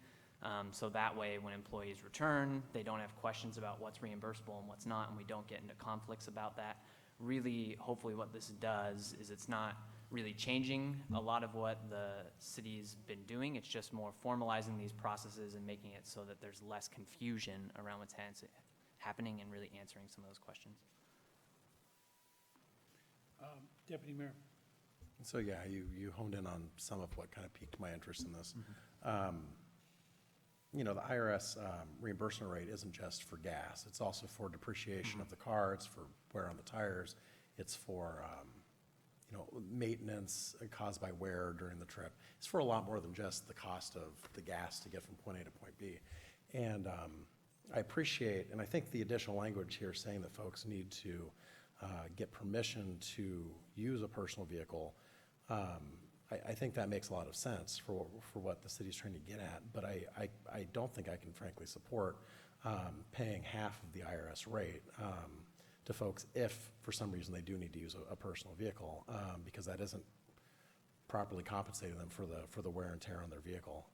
Speaker 15: So that way, when employees return, they don't have questions about what's reimbursable and what's not, and we don't get into conflicts about that. Really, hopefully what this does is it's not really changing a lot of what the city's been doing. It's just more formalizing these processes and making it so that there's less confusion around what's happening and really answering some of those questions.
Speaker 1: Deputy Mayor.
Speaker 5: So yeah, you honed in on some of what kind of piqued my interest in this. You know, the IRS reimbursement rate isn't just for gas. It's also for depreciation of the car. It's for wear on the tires. It's for, you know, maintenance caused by wear during the trip. It's for a lot more than just the cost of the gas to get from point A to point B. And I appreciate, and I think the additional language here saying that folks need to get permission to use a personal vehicle, I think that makes a lot of sense for what the city's trying to get at, but I don't think I can frankly support paying half of the IRS rate to folks if, for some reason, they do need to use a personal vehicle, because that isn't properly compensating them for the wear and tear on their vehicle.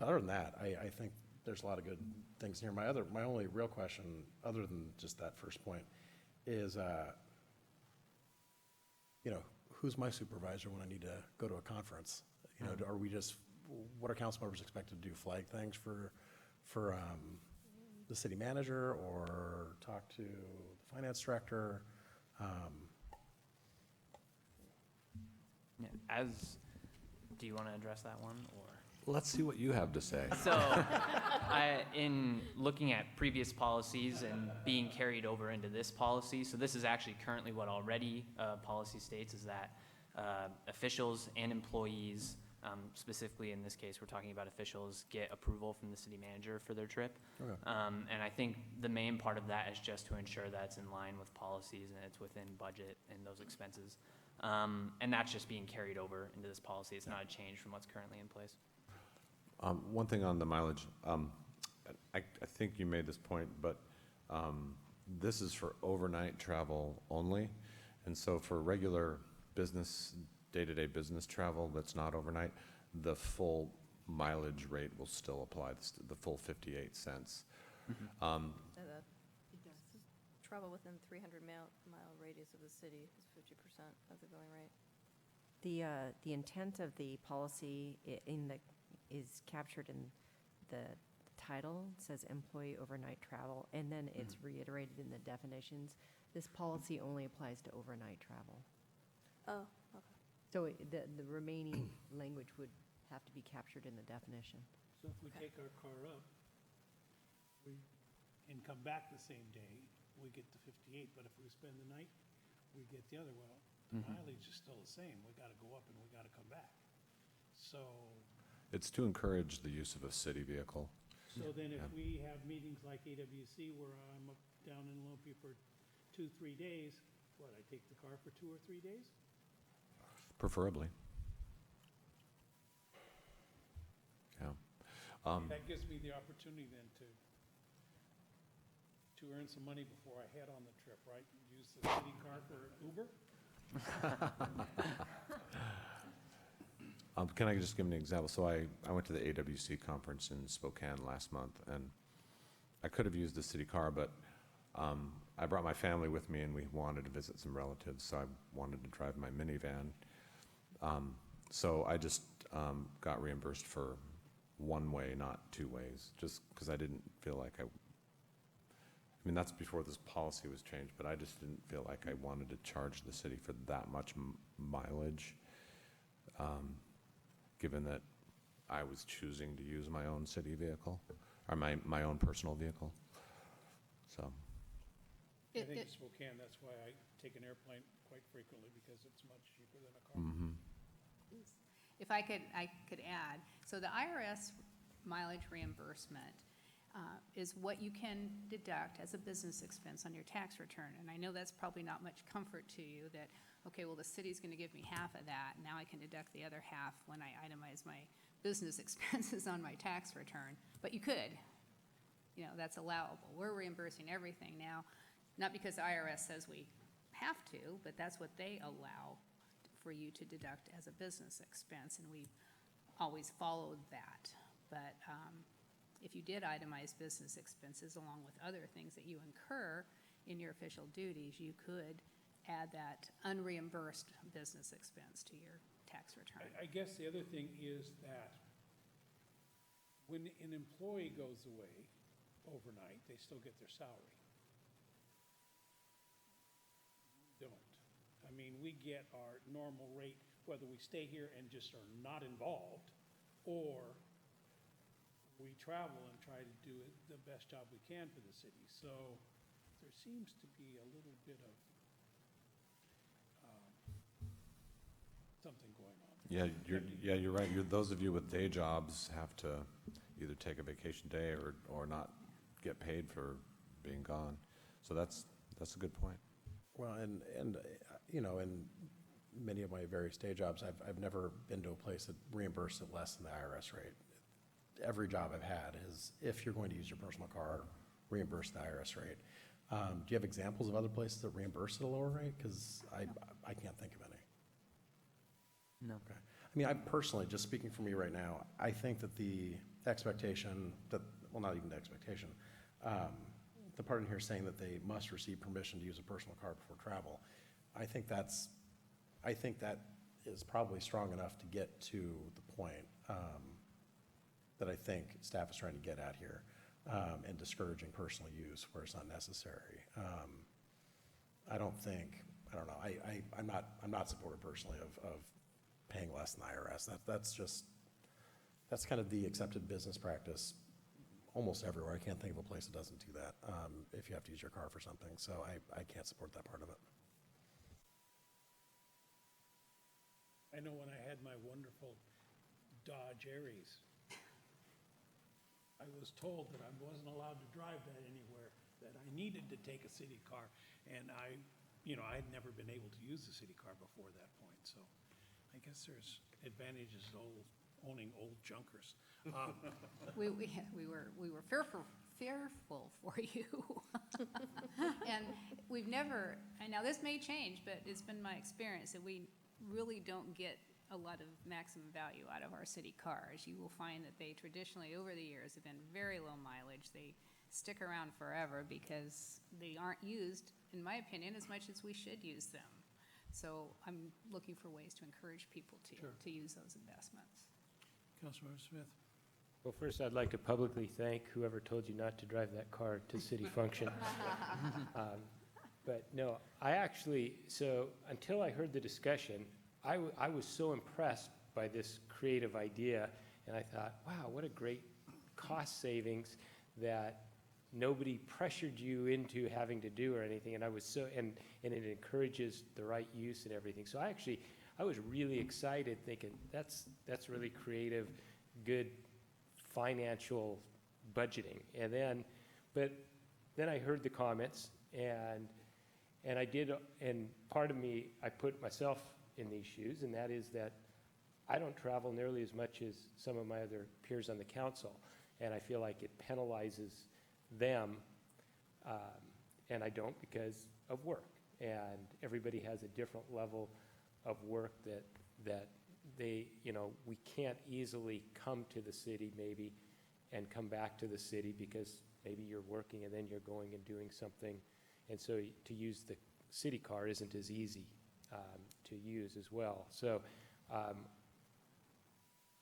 Speaker 5: Other than that, I think there's a lot of good things here. My only real question, other than just that first point, is, you know, who's my supervisor when I need to go to a conference? You know, are we just, what are council members expected to do? Flag things for the city manager, or talk to the finance director?
Speaker 15: Yeah, do you want to address that one, or?
Speaker 12: Let's see what you have to say.
Speaker 15: So, in looking at previous policies and being carried over into this policy, so this is actually currently what already policy states, is that officials and employees, specifically in this case, we're talking about officials, get approval from the city manager for their trip.
Speaker 5: Okay.
Speaker 15: And I think the main part of that is just to ensure that it's in line with policies and it's within budget and those expenses. And that's just being carried over into this policy. It's not a change from what's currently in place.
Speaker 12: One thing on the mileage, I think you made this point, but this is for overnight travel only. And so for regular business, day-to-day business travel that's not overnight, the full mileage rate will still apply, the full 58 cents.
Speaker 9: Travel within 300-mile radius of the city is 50% of the going rate.
Speaker 13: The intent of the policy is captured in the title. It says employee overnight travel, and then it's reiterated in the definitions. This policy only applies to overnight travel.
Speaker 9: Oh, okay.
Speaker 13: So the remaining language would have to be captured in the definition.
Speaker 1: So if we take our car up and come back the same day, we get to 58, but if we spend the night, we get the other, well, the mileage is still the same. We gotta go up and we gotta come back. So,
Speaker 12: It's to encourage the use of a city vehicle.
Speaker 1: so then if
Speaker 12: Yeah.
Speaker 1: we have meetings like AWC where I'm up, down in Olympia for 2-3 days, what, I take the car for 2 or 3 days?
Speaker 12: Preferably. Yeah.
Speaker 1: That gives me the opportunity then to earn some money before I head on the trip, right? Use the city car for Uber?
Speaker 12: Can I just give an example? So I went to the AWC conference in Spokane last month, and I could have used the city car, but I brought my family with me, and we wanted to visit some relatives, so I wanted to drive my minivan. So I just got reimbursed for one way, not 2 ways, just because I didn't feel like I mean, that's before this policy was changed, but I just didn't feel like I wanted to charge the city for that much mileage, given that I was choosing to use my own city vehicle, or my own personal vehicle. So,
Speaker 1: I think in Spokane, that's why I take an airplane quite frequently, because it's much cheaper than a car.
Speaker 8: If I could add, so the IRS mileage reimbursement is what you can deduct as a business expense on your tax return. And I know that's probably not much comfort to you that, okay, well, the city's going to give me half of that. Now I can deduct the other half when I itemize my business expenses on my tax return. But you could. You know, that's allowable. We're reimbursing everything now, not because the IRS says we have to, but that's what they allow for you to deduct as a business expense, and we've always followed that. But if you did itemize business expenses along with other things that you incur in your official duties, you could add that unreimbursed business expense to your tax return.
Speaker 1: I guess the other thing is that when an employee goes away overnight, they still get their salary. Don't. I mean, we get our normal rate, whether we stay here and just are not involved, or we travel and try to do the best job we can for the city. So there seems to be a little bit of something going on.
Speaker 12: yeah, you're right. Those of you with day jobs have to either take a vacation day or not get paid for being gone. So that's a good point.
Speaker 5: Well, and you know, in many of my various day jobs, I've never been to a place that reimbursed it less than the IRS rate. Every job I've had is, if you're going to use your personal car, reimburse the IRS rate. Do you have examples of other places that reimburse at a lower rate? Because I can't think of any.
Speaker 15: No.
Speaker 5: Okay. I mean, I personally, just speaking for me right now, I think that the expectation that, well, not even the expectation, the part in here saying that they must receive permission to use a personal car before travel, I think that is probably strong enough to get to the point that I think staff is trying to get at here, and discouraging personal use where it's not necessary. I don't know, I'm not supportive personally of paying less than the IRS. That's kind of the accepted business practice almost everywhere. I can't think of a place that doesn't do that, if you have to use your car for something. So I can't support that part of it.
Speaker 1: I know when I had my wonderful Dodge Aries, I was told that I wasn't allowed to drive that anywhere, that I needed to take a city car. And I had never been able to use the city car before that point. So I guess there's advantages to owning old junkers.
Speaker 8: We were fearful for you. And we've never, and now this may change, but it's been my experience that we really don't get a lot of maximum value out of our city cars. You will find that they traditionally, over the years, have been very low mileage. They stick around forever because they aren't used, in my opinion, as much as we should use them. So I'm looking for ways to encourage people to use those investments.
Speaker 1: Councilmember Smith.
Speaker 11: Well, first, I'd like to publicly thank whoever told you not to drive that car to city function. But no, so until I heard the discussion, I was so impressed by this creative idea, and I thought, wow, what a great cost savings that nobody pressured you into having to do or anything, and I was so, and it encourages the right use and everything. So I was really excited, thinking, that's really creative, good financial budgeting. But then I heard the comments, and part of me, I put myself in these shoes, and that is that I don't travel nearly as much as some of my other peers on the council, and I feel like it penalizes them, and I don't because of work. And everybody has a different level of work that they, we can't easily come to the city maybe and come back to the city because maybe you're working and then you're going and doing something. And so to use the city car isn't as easy to use as well. So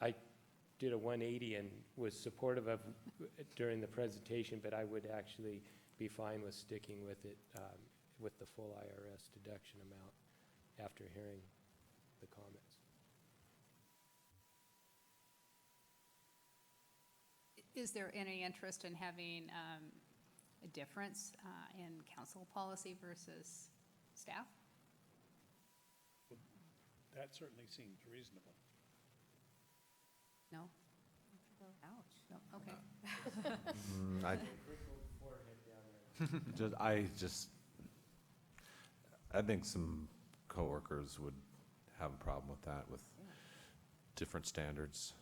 Speaker 11: I did a 180 and was supportive of during the presentation, but I would actually be fine with sticking with it, with the full IRS deduction amount after hearing the comments.
Speaker 8: Is there any interest in having a difference in council policy versus staff?
Speaker 1: That certainly seems reasonable.
Speaker 8: No?
Speaker 2: Ouch.
Speaker 8: No, okay.
Speaker 12: I think some coworkers would have a problem with that, with different standards,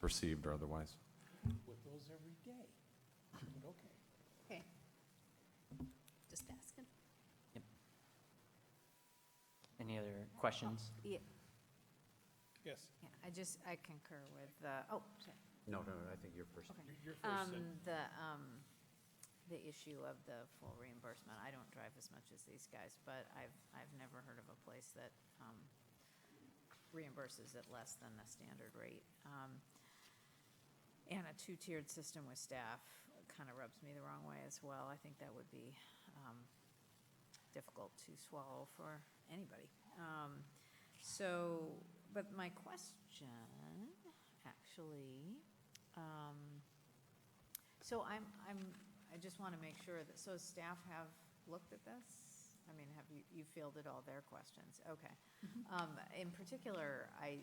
Speaker 12: perceived or otherwise.
Speaker 1: With those every day, but okay.
Speaker 8: Okay. Just asking.
Speaker 15: Any other questions?
Speaker 10: Yeah,
Speaker 1: Yes.
Speaker 10: yeah, I concur with, sorry.
Speaker 14: No, I think you're first.
Speaker 10: Okay.
Speaker 1: You're first, Sid.
Speaker 10: The issue of the full reimbursement, I don't drive as much as these guys, but I've never heard of a place that reimburses at less than the standard rate. And a two-tiered system with staff kind of rubs me the wrong way as well. I think that would be difficult to swallow for anybody. But my question, actually, so I just want to make sure that, so staff have looked at this? I mean, have you fielded all their questions? Okay. In particular, I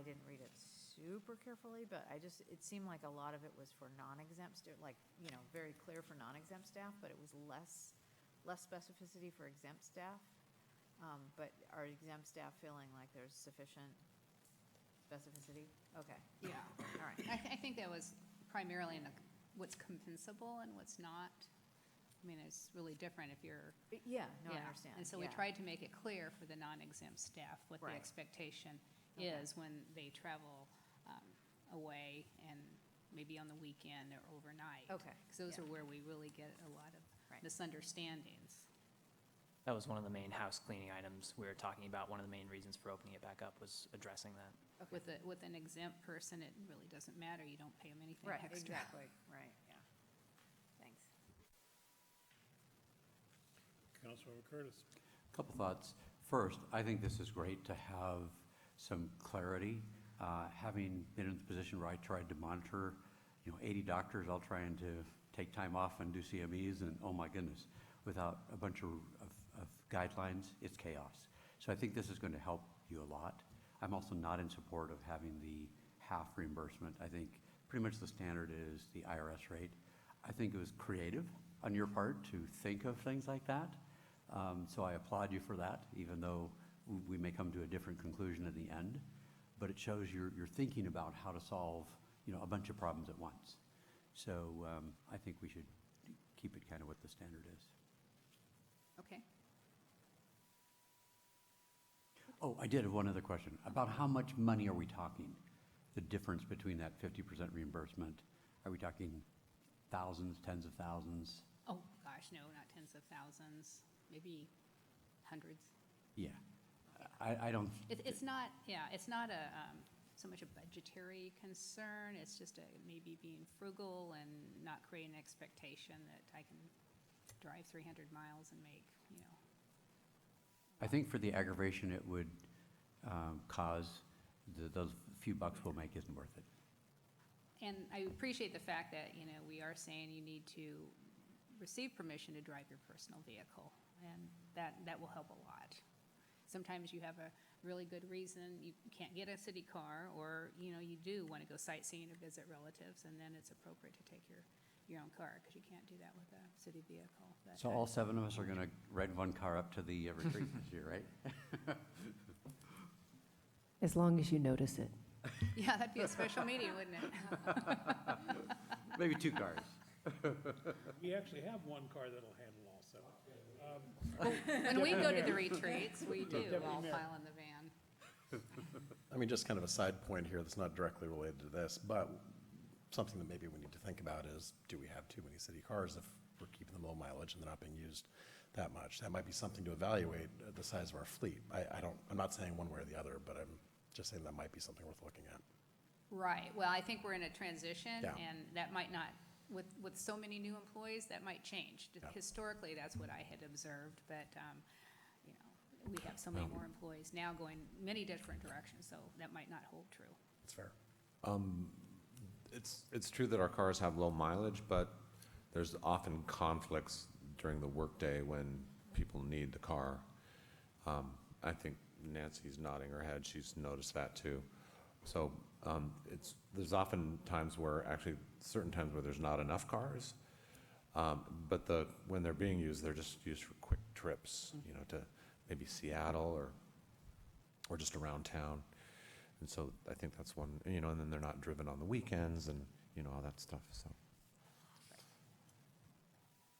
Speaker 10: didn't read it super carefully, but it seemed like a lot of it was for non-exempt, very clear for non-exempt staff, but it was less specificity for exempt staff. But are exempt staff feeling like there's sufficient specificity? Okay.
Speaker 8: Yeah.
Speaker 10: All right.
Speaker 8: I think that was primarily in what's compensable and what's not. I mean, it's really different if you're.
Speaker 10: Yeah, no, I understand.
Speaker 8: And so we tried to make it clear for the non-exempt staff what the
Speaker 10: Right.
Speaker 8: expectation
Speaker 10: Okay.
Speaker 8: is when they travel away and maybe on the weekend or overnight.
Speaker 10: Okay.
Speaker 8: Because those
Speaker 10: Yeah.
Speaker 8: are where we really get a lot of
Speaker 10: Right.
Speaker 8: misunderstandings.
Speaker 15: That was one of the main house cleaning items we were talking about. One of the main reasons for opening it back up was addressing that.
Speaker 10: Okay.
Speaker 8: With an exempt person, it really doesn't matter. You don't pay them anything
Speaker 10: Right,
Speaker 8: extra.
Speaker 10: exactly, right, yeah. Thanks.
Speaker 1: Councilmember Curtis.
Speaker 14: Couple thoughts. First, I think this is great to have some clarity. Having been in the position where I tried to monitor, 80 doctors all trying to take time off and do CMEs, and oh my goodness, without a bunch of guidelines, it's chaos. So I think this is going to help you a lot. I'm also not in support of having the half reimbursement. I think pretty much the standard is the IRS rate. I think it was creative on your part to think of things like that. So I applaud you for that, even though we may come to a different conclusion at the end. But it shows you're thinking about how to solve, a bunch of problems at once. So I think we should keep it kind of what the standard is.
Speaker 8: Okay.
Speaker 14: Oh, I did have one other question. About how much money are we talking? The difference between that 50% reimbursement? Are we talking thousands, tens of thousands?
Speaker 8: Oh, gosh, no, not tens of thousands, maybe hundreds.
Speaker 14: Yeah. I don't.
Speaker 8: It's not so much a budgetary concern. It's just maybe being frugal and not creating an expectation that I can drive 300 miles and make,
Speaker 14: I think for the aggravation it would cause, those few bucks we'll make isn't worth it.
Speaker 8: And I appreciate the fact that, you know, we are saying you need to receive permission to drive your personal vehicle, and that will help a lot. Sometimes you have a really good reason, you can't get a city car, or, you know, you do want to go sightseeing or visit relatives, and then it's appropriate to take your own car, because you can't do that with a city vehicle. But
Speaker 14: So all 7 of us are going to ride one car up to the retreat this year, right?
Speaker 13: As long as you notice it.
Speaker 8: yeah, that'd be a special meeting, wouldn't it?
Speaker 14: Maybe 2 cars.
Speaker 1: We actually have one car that'll handle all 7.
Speaker 8: When we go to the retreats, we do
Speaker 1: Deputy
Speaker 8: all
Speaker 1: Mayor.
Speaker 8: file in the van.
Speaker 5: I mean, just kind of a side point here that's not directly related to this, but something that maybe we need to think about is, do we have too many city cars if we're keeping them low mileage and they're not being used that much? That might be something to evaluate, the size of our fleet. I'm not saying one way or the other, but I'm just saying that might be something worth looking at.
Speaker 8: Right, well, I think we're in a transition,
Speaker 5: Yeah.
Speaker 8: and that might not, with so many new employees, that might change.
Speaker 5: Yeah.
Speaker 8: Historically, that's what I had observed, but, you know, we have so many more employees now going many different directions, so that might not hold true.
Speaker 5: That's fair.
Speaker 12: It's true that our cars have low mileage, but there's often conflicts during the workday when people need the car. I think Nancy's nodding her head, she's noticed that too. So there's often times where, actually certain times where there's not enough cars, but when they're being used, they're just used for quick trips, you know, to maybe Seattle or just around town. And so I think that's one, you know, and then they're not driven on the weekends and, you know, all that stuff, so.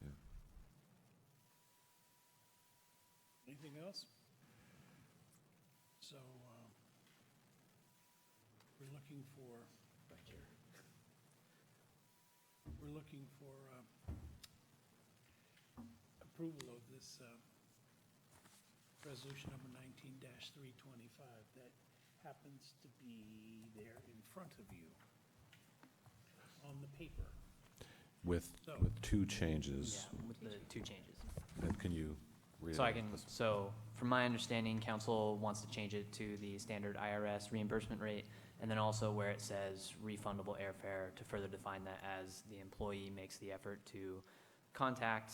Speaker 12: Yeah.
Speaker 1: Anything else? So, we're looking for, right here, we're looking for approval of this resolution number 19-325 that happens to be there in front of you on the paper.
Speaker 12: With
Speaker 1: So-
Speaker 12: 2 changes.
Speaker 15: Yeah, with the 2 changes.
Speaker 12: And can you read it?
Speaker 15: So so from my understanding, council wants to change it to the standard IRS reimbursement rate, and then also where it says refundable airfare to further define that as the employee makes the effort to contact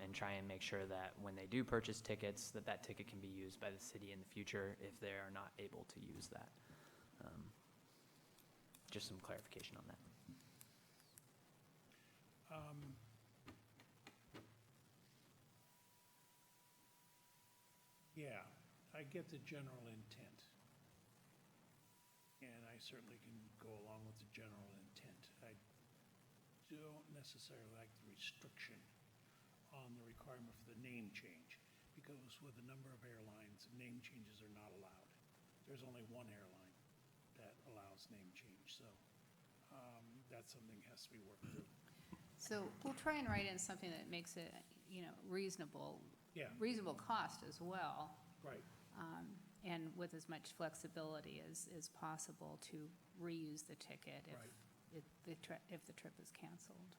Speaker 15: and try and make sure that when they do purchase tickets, that ticket can be used by the city in the future if they are not able to use that. Just some clarification on that.
Speaker 1: Yeah, I get the general intent. And I certainly can go along with the general intent. I don't necessarily like the restriction on the requirement for the name change, because with a number of airlines, name changes are not allowed. There's only one airline that allows name change, so that's something that has to be worked through.
Speaker 8: So we'll try and write in something that makes it, you know, reasonable cost as well.
Speaker 1: Right.
Speaker 8: And with as much flexibility as possible to reuse the ticket if the trip is canceled.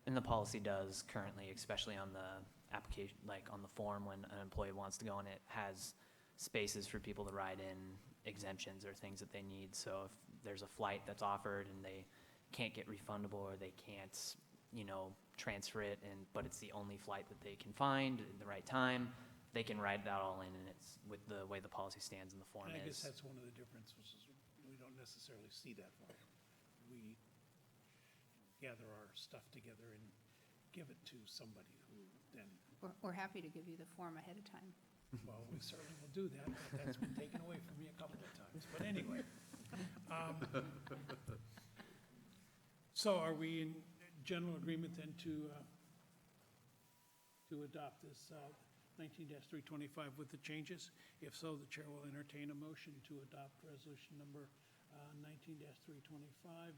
Speaker 15: And the policy does currently, especially on the application, like on the form when an employee wants to go on it, has spaces for people to write in exemptions or things that they need. So if there's a flight that's offered and they can't get refundable, or they can't, you know, transfer it, but it's the only flight that they can find at the right time, they can write that all in, and it's with the way the policy stands in the form
Speaker 1: And I guess
Speaker 15: is.
Speaker 1: that's one of the differences, is we don't necessarily see that form. We gather our stuff together and give it to somebody who then,
Speaker 8: We're happy to give you the form ahead of time.
Speaker 1: well, we certainly will do that, but that's been taken away from me a couple of times. But anyway. So are we in general agreement then to adopt this 19-325 with the changes? If so, the chair will entertain a motion to adopt resolution number 19-325,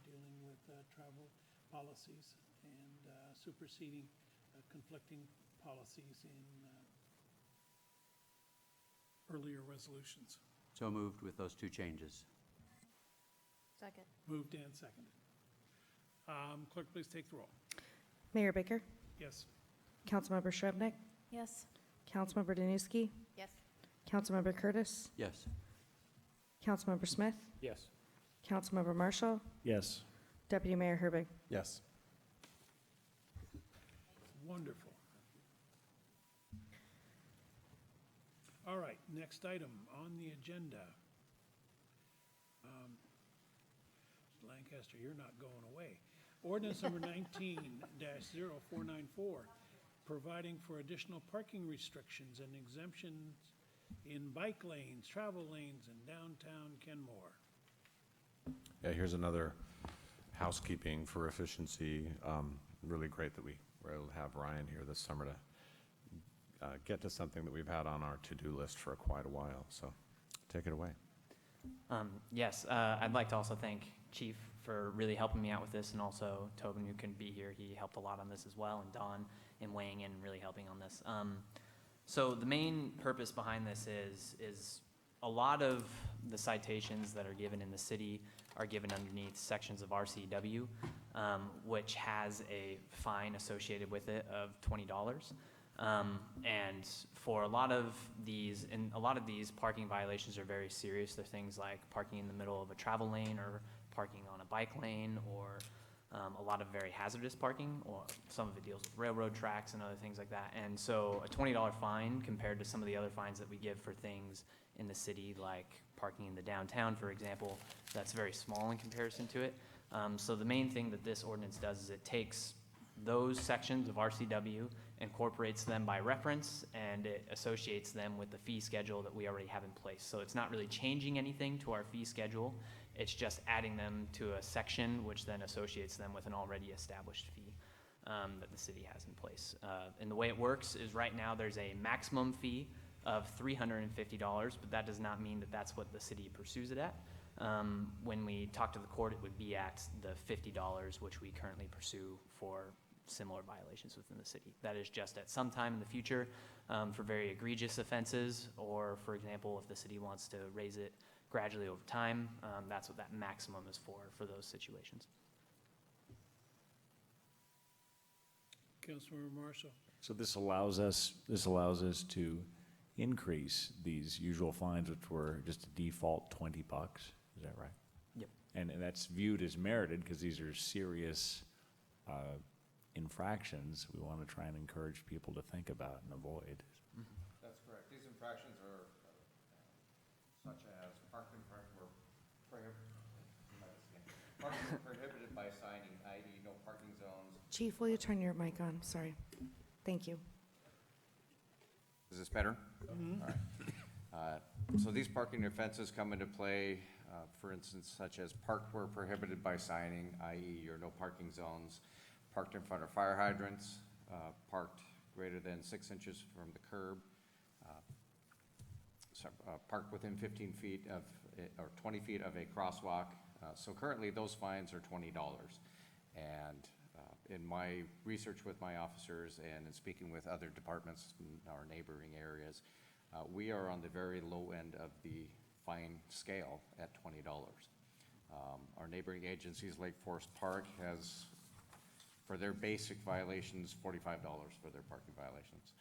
Speaker 1: dealing with travel policies and superseding conflicting policies in earlier resolutions.
Speaker 14: So moved with those 2 changes.
Speaker 9: Second.
Speaker 1: Moved and seconded. Clerk, please take the roll.
Speaker 16: Mayor Baker,
Speaker 1: Yes.
Speaker 16: Councilmember Shrevenick,
Speaker 2: Yes.
Speaker 16: Councilmember Danuski,
Speaker 9: Yes.
Speaker 16: Councilmember Curtis,
Speaker 14: Yes.
Speaker 16: Councilmember Smith,
Speaker 11: Yes.
Speaker 16: Councilmember Marshall,
Speaker 5: Yes.
Speaker 16: Deputy Mayor Herbig.
Speaker 5: Yes.
Speaker 1: Wonderful. All right, next item on the agenda. Lancaster, you're not going away. Ordinance number 19-0494, providing for additional parking restrictions and exemptions in bike lanes, travel lanes, in downtown Kenmore.
Speaker 12: Yeah, here's another housekeeping for efficiency. Really great that we were able to have Ryan here this summer to get to something that we've had on our to-do list for quite a while. So take it away.
Speaker 15: Yes, I'd like to also thank Chief for really helping me out with this, and also Tobin, who couldn't be here. He helped a lot on this as well, and Don in weighing in and really helping on this. So the main purpose behind this is a lot of the citations that are given in the city are given underneath sections of RCW, which has a fine associated with it of $20. And for a lot of these, parking violations are very serious. They're things like parking in the middle of a travel lane, or parking on a bike lane, or a lot of very hazardous parking, or some of it deals with railroad tracks and other things like that. And so a $20 fine compared to some of the other fines that we give for things in the city, like parking in the downtown, for example, that's very small in comparison to it. So the main thing that this ordinance does is it takes those sections of RCW, incorporates them by reference, and it associates them with the fee schedule that we already have in place. So it's not really changing anything to our fee schedule. It's just adding them to a section, which then associates them with an already established fee that the city has in place. And the way it works is right now there's a maximum fee of $350, but that does not mean that that's what the city pursues it at. When we talk to the court, it would be at the $50, which we currently pursue for similar violations within the city. That is just at some time in the future for very egregious offenses, or for example, if the city wants to raise it gradually over time, that's what that maximum is for those situations.
Speaker 1: Councilmember Marshall.
Speaker 17: So this allows us to increase these usual fines, which were just a default $20. Is that right?
Speaker 15: Yep.
Speaker 17: And that's viewed as merited because these are serious infractions we want to try and encourage people to think about and avoid.
Speaker 18: That's correct. These infractions are such as parking prohibited by signing, i.e. no parking zones.
Speaker 16: Chief, will you turn your mic on? Sorry. Thank you.
Speaker 18: Is this better? All right. So these parking offenses come into play, for instance, such as parked where prohibited by signing, i.e. your no parking zones, parked in front of fire hydrants, parked greater than 6 inches from the curb, parked within 15 feet of, or 20 feet of a crosswalk. So currently those fines are $20. And in my research with my officers and in speaking with other departments in our neighboring areas, we are on the very low end of the fine scale at $20. Our neighboring agencies, Lake Forest Park has, for their basic violations, $45 for their parking violations.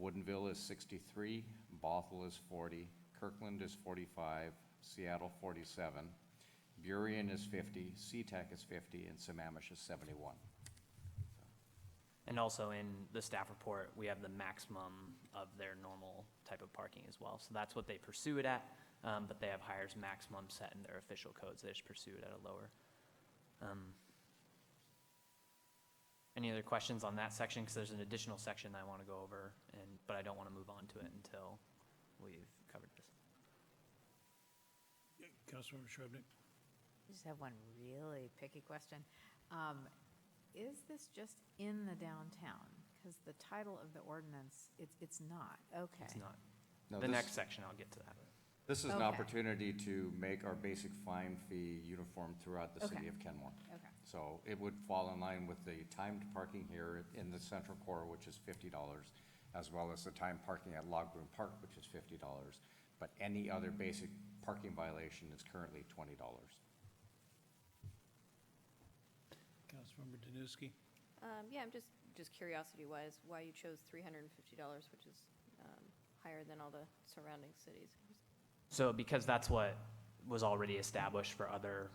Speaker 18: Woodinville is $63, Bothell is $40, Kirkland is $45, Seattle $47, Burien is $50, SeaTac is $50, and Sammamish is $71.
Speaker 15: And also in the staff report, we have the maximum of their normal type of parking as well. So that's what they pursue it at, but they have higher maximum set in their official codes. They just pursue it at a lower. Any other questions on that section? Because there's an additional section I want to go over, but I don't want to move on to it until we've covered this.
Speaker 1: Councilmember Shrubnik.
Speaker 10: I just have one really picky question. Is this just in the downtown? Because the title of the ordinance, it's not. Okay.
Speaker 15: It's not.
Speaker 18: No,
Speaker 15: The next section, I'll get to that.
Speaker 18: This is an
Speaker 10: Okay.
Speaker 18: opportunity to make our basic fine fee uniform throughout the city
Speaker 10: Okay.
Speaker 18: of Kenmore.
Speaker 10: Okay.
Speaker 18: So it would fall in line with the timed parking here in the central core, which is $50, as well as the timed parking at Log Broom Park, which is $50. But any other basic parking violation is currently $20.
Speaker 1: Councilmember Danuski.
Speaker 9: Yeah, I'm just curiosity-wise, why you chose $350, which is higher than all the surrounding cities.
Speaker 15: So because that's what was already established for other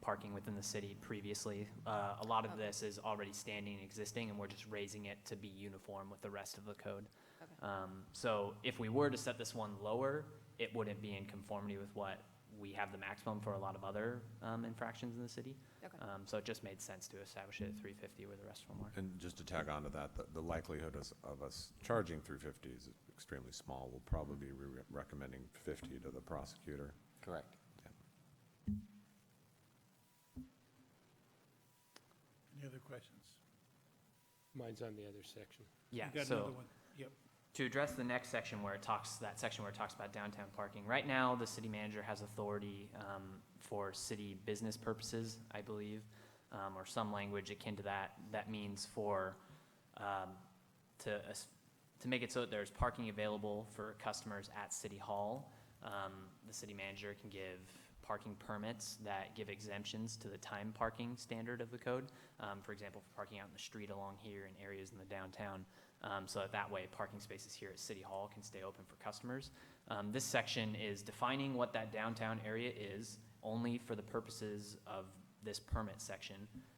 Speaker 15: parking within the city previously. A lot of this is already standing and existing, and we're just raising it to be uniform with the rest of the code.
Speaker 9: Okay.
Speaker 15: So if we were to set this one lower, it wouldn't be in conformity with what we have the maximum for a lot of other infractions in the city.
Speaker 9: Okay.
Speaker 15: So it just made sense to establish it at 350 where the rest of them are.
Speaker 12: And just to tag on to that, the likelihood of us charging 350 is extremely small. We'll probably be recommending 50 to the prosecutor.
Speaker 18: Correct.
Speaker 1: Any other questions?
Speaker 11: Mine's on the other section.
Speaker 15: Yeah,
Speaker 1: You got
Speaker 15: so
Speaker 1: another one? Yep.
Speaker 15: to address the next section where it talks, that section where it talks about downtown parking, right now, the city manager has authority for city business purposes, I believe, or some language akin to that. That means for, to make it so that there's parking available for customers at City Hall. The city manager can give parking permits that give exemptions to the time parking standard of the code. For example, for parking out in the street along here in areas in the downtown. So that way parking spaces here at City Hall can stay open for customers. This section is defining what that downtown area is only for the purposes of this permit section.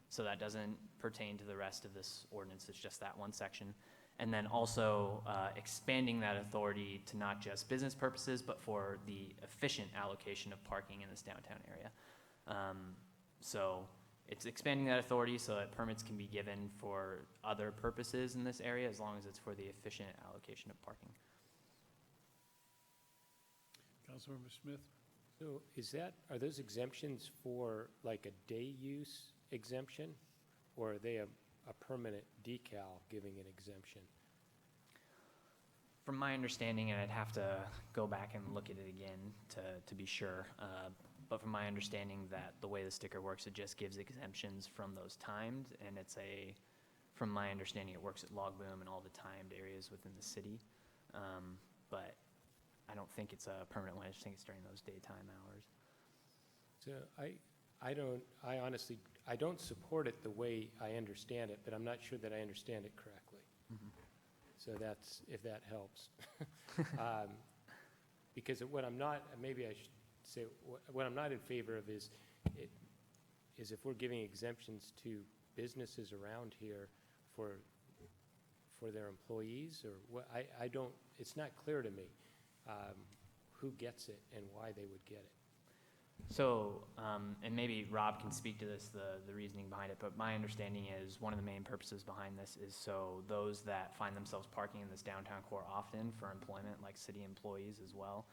Speaker 15: So that doesn't pertain to the rest of this ordinance, it's just that one section. And then also expanding that authority to not just business purposes, but for the efficient allocation of parking in this downtown area. So it's expanding that authority so that permits can be given for other purposes in this area as long as it's for the efficient allocation of parking.
Speaker 1: Councilmember Smith?
Speaker 11: So are those exemptions for like a day use exemption? Or are they a permanent decal giving an exemption?
Speaker 15: From my understanding, and I'd have to go back and look at it again to be sure, but from my understanding that the way the sticker works, it just gives exemptions from those timed, and from my understanding, it works at Log Boom and all the timed areas within the city. But I don't think it's a permanent one, I just think it's during those daytime hours.
Speaker 11: So I honestly, I don't support it the way I understand it, but I'm not sure that I understand it correctly. So that's, if that helps. Because what I'm not, maybe I should say, what I'm not in favor of is if we're giving exemptions to businesses around here for their employees, or what, I don't, it's not clear to me who gets it and why they would get it.
Speaker 15: So, and maybe Rob can speak to this, the reasoning behind it, but my understanding is one of the main purposes behind this is so those that find themselves parking in this downtown core often for employment, like city employees as well,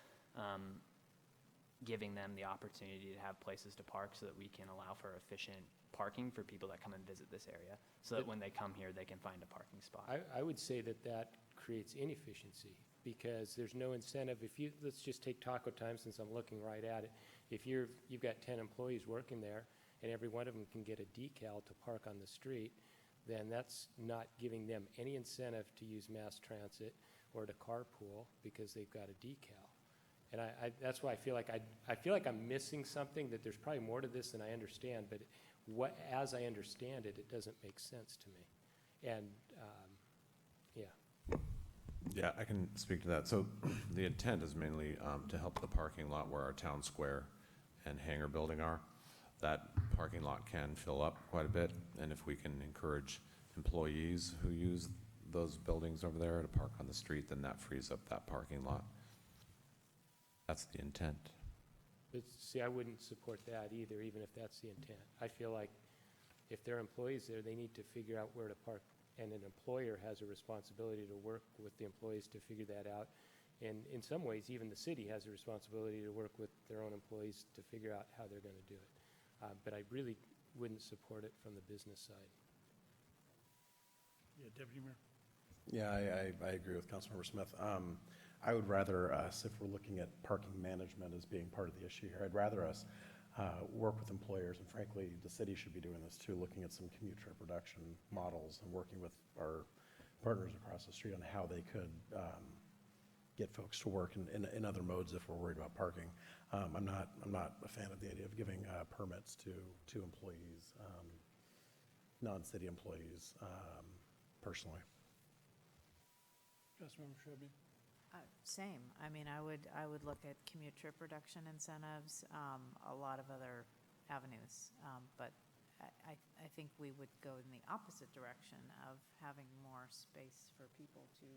Speaker 15: giving them the opportunity to have places to park so that we can allow for efficient parking for people that come and visit this area, so that when they come here, they can find a parking spot.
Speaker 11: I would say that creates inefficiency, because there's no incentive. Let's just take Taco Time, since I'm looking right at it. If you've got 10 employees working there, and every one of them can get a decal to park on the street, then that's not giving them any incentive to use mass transit or to carpool because they've got a decal. And that's why I feel like I'm missing something, that there's probably more to this than I understand, but as I understand it, it doesn't make sense to me. And, yeah.
Speaker 12: Yeah, I can speak to that. So the intent is mainly to help the parking lot where our town square and hangar building are. That parking lot can fill up quite a bit, and if we can encourage employees who use those buildings over there to park on the street, then that frees up that parking lot. That's the intent.
Speaker 11: But see, I wouldn't support that either, even if that's the intent. I feel like if there are employees there, they need to figure out where to park, and an employer has a responsibility to work with the employees to figure that out. And in some ways, even the city has a responsibility to work with their own employees to figure out how they're going to do it. But I really wouldn't support it from the business side.
Speaker 1: Yeah, Deputy Mayor?
Speaker 5: Yeah, I agree with Councilmember Smith. I would rather us, if we're looking at parking management as being part of the issue here, I'd rather us work with employers, and frankly, the city should be doing this too, looking at some commute trip reduction models and working with our partners across the street on how they could get folks to work in other modes if we're worried about parking. I'm not a fan of the idea of giving permits to employees, non-city employees, personally.
Speaker 1: Councilmember Shrubby?
Speaker 10: Same. I mean, I would look at commute trip reduction incentives, a lot of other avenues. But I think we would go in the opposite direction of having more space for people to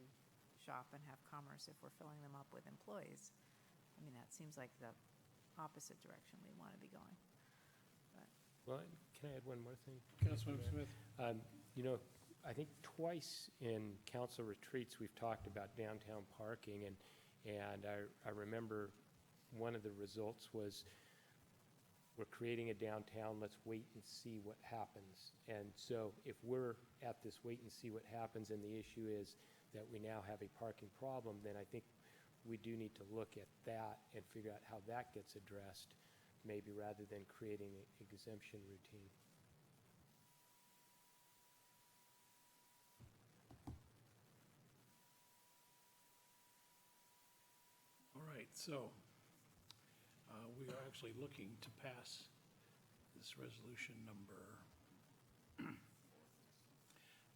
Speaker 10: shop and have commerce if we're filling them up with employees. I mean, that seems like the opposite direction we want to be going.
Speaker 11: Well, can I add one more thing?
Speaker 1: Councilmember Smith?
Speaker 11: You know, I think twice in council retreats, we've talked about downtown parking, and I remember one of the results was, we're creating a downtown, let's wait and see what happens. And so if we're at this wait and see what happens, and the issue is that we now have a parking problem, then I think we do need to look at that and figure out how that gets addressed, maybe rather than creating an exemption routine.
Speaker 1: All right, so we are actually looking to pass this resolution number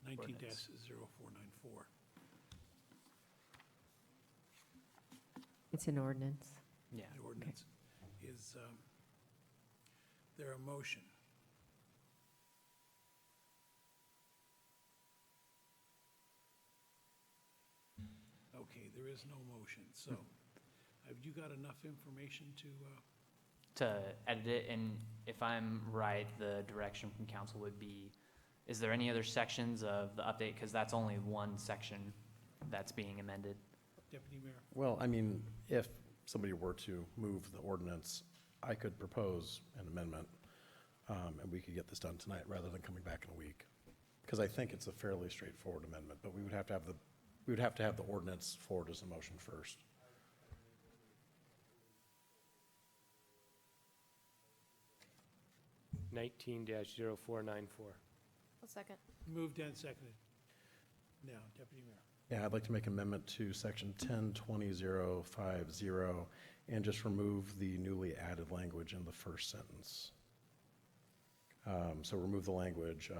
Speaker 1: 19-0494.
Speaker 13: It's an ordinance.
Speaker 15: Yeah.
Speaker 1: The ordinance. Is there a motion? Okay, there is no motion, so have you got enough information to,
Speaker 15: edit it, and if I'm right, the direction from council would be, is there any other sections of the update? Because that's only one section that's being amended.
Speaker 1: Deputy Mayor?
Speaker 5: Well, I mean, if somebody were to move the ordinance, I could propose an amendment, and we could get this done tonight rather than coming back in a week. Because I think it's a fairly straightforward amendment, but we would have to have the ordinance forward as a motion first.
Speaker 11: (19-0494).
Speaker 9: I'll second.
Speaker 1: Moved and seconded. Now, Deputy Mayor.
Speaker 5: Yeah, I'd like to make amendment to section 10-2050 and just remove the newly added language in the first sentence. So remove the language,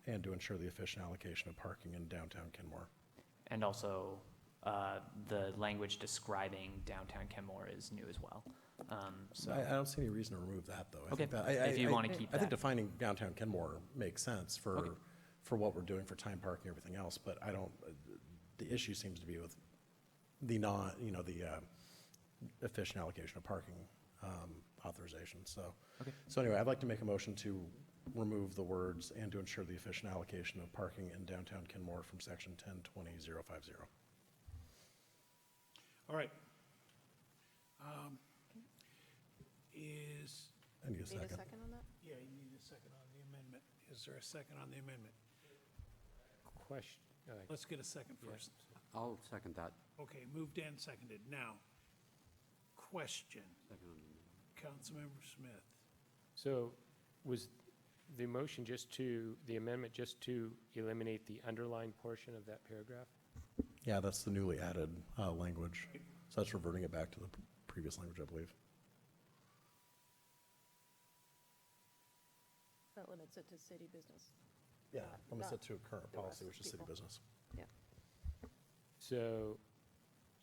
Speaker 5: and to ensure the efficient allocation of parking in downtown Kenmore.
Speaker 15: And also, the language describing downtown Kenmore is new as well. So
Speaker 5: I don't see any reason to remove that, though. I
Speaker 15: Okay,
Speaker 5: think that-
Speaker 15: if you want to keep
Speaker 5: I think
Speaker 15: that.
Speaker 5: defining downtown Kenmore makes sense
Speaker 15: Okay.
Speaker 5: for what we're doing for time parking and everything else, but I don't, the issue seems to be with the efficient allocation of parking authorization, so.
Speaker 15: Okay.
Speaker 5: So anyway, I'd like to make a motion to remove the words "and to ensure the efficient allocation of parking in downtown Kenmore" from section 10-2050.
Speaker 1: All right.
Speaker 5: I need a
Speaker 9: Need a
Speaker 5: second.
Speaker 9: second on that?
Speaker 1: Yeah, you need a second on the amendment. Is there a second on the amendment?
Speaker 11: Question.
Speaker 1: Let's get a second first.
Speaker 14: I'll second that.
Speaker 1: Okay, moved and seconded. Now, question,
Speaker 14: Second on the-
Speaker 1: Councilmember Smith.
Speaker 11: So was the motion the amendment just to eliminate the underlined portion of that paragraph?
Speaker 5: Yeah, that's the newly added language. So that's reverting it back to the previous language, I believe.
Speaker 9: That limits it to city business.
Speaker 5: Yeah, limits
Speaker 9: not
Speaker 5: it to current
Speaker 9: the
Speaker 5: policy,
Speaker 9: rest
Speaker 5: which is city
Speaker 9: people.
Speaker 5: business.
Speaker 9: Yeah.
Speaker 11: So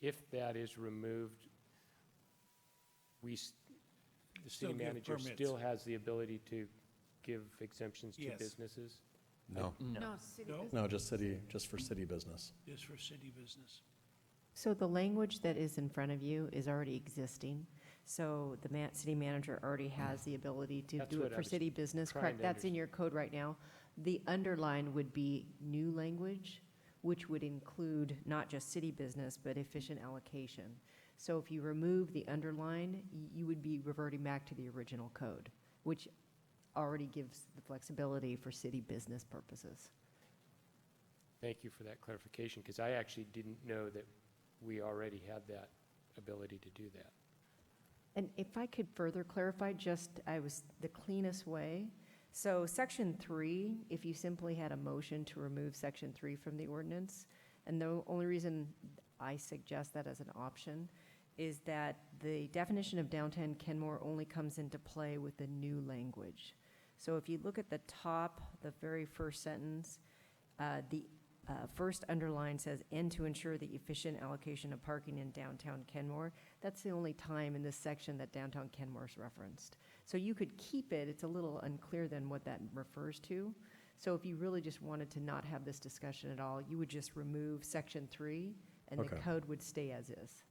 Speaker 11: if that is removed, the
Speaker 1: Still
Speaker 11: city
Speaker 1: give
Speaker 11: manager
Speaker 1: permits.
Speaker 11: still has the ability to give exemptions to
Speaker 1: Yes.
Speaker 11: businesses?
Speaker 5: No,
Speaker 15: No.
Speaker 10: city
Speaker 1: No?
Speaker 10: business.
Speaker 5: no, just for city business.
Speaker 1: Just for city business.
Speaker 13: So the language that is in front of you is already existing. So the city manager already has the ability to
Speaker 11: That's
Speaker 13: do
Speaker 11: what
Speaker 13: it
Speaker 11: I
Speaker 13: for
Speaker 11: was
Speaker 13: city business,
Speaker 11: trying
Speaker 13: correct?
Speaker 11: to
Speaker 13: That's in your code right now. The underline would be new language, which would include not just city business, but efficient allocation. So if you remove the underline, you would be reverting back to the original code, which already gives the flexibility for city business purposes.
Speaker 11: Thank you for that clarification, because I actually didn't know that we already had that ability to do that.
Speaker 13: And if I could further clarify, the cleanest way. So section 3, if you simply had a motion to remove section 3 from the ordinance, and the only reason I suggest that as an option is that the definition of downtown Kenmore only comes into play with the new language. So if you look at the top, the very first sentence, the first underline says, and to ensure the efficient allocation of parking in downtown Kenmore. That's the only time in this section that downtown Kenmore is referenced. So you could keep it, it's a little unclear then what that refers to. So if you really just wanted to not have this discussion at all, you would just remove section 3, and the
Speaker 5: Okay.
Speaker 13: code would stay as is.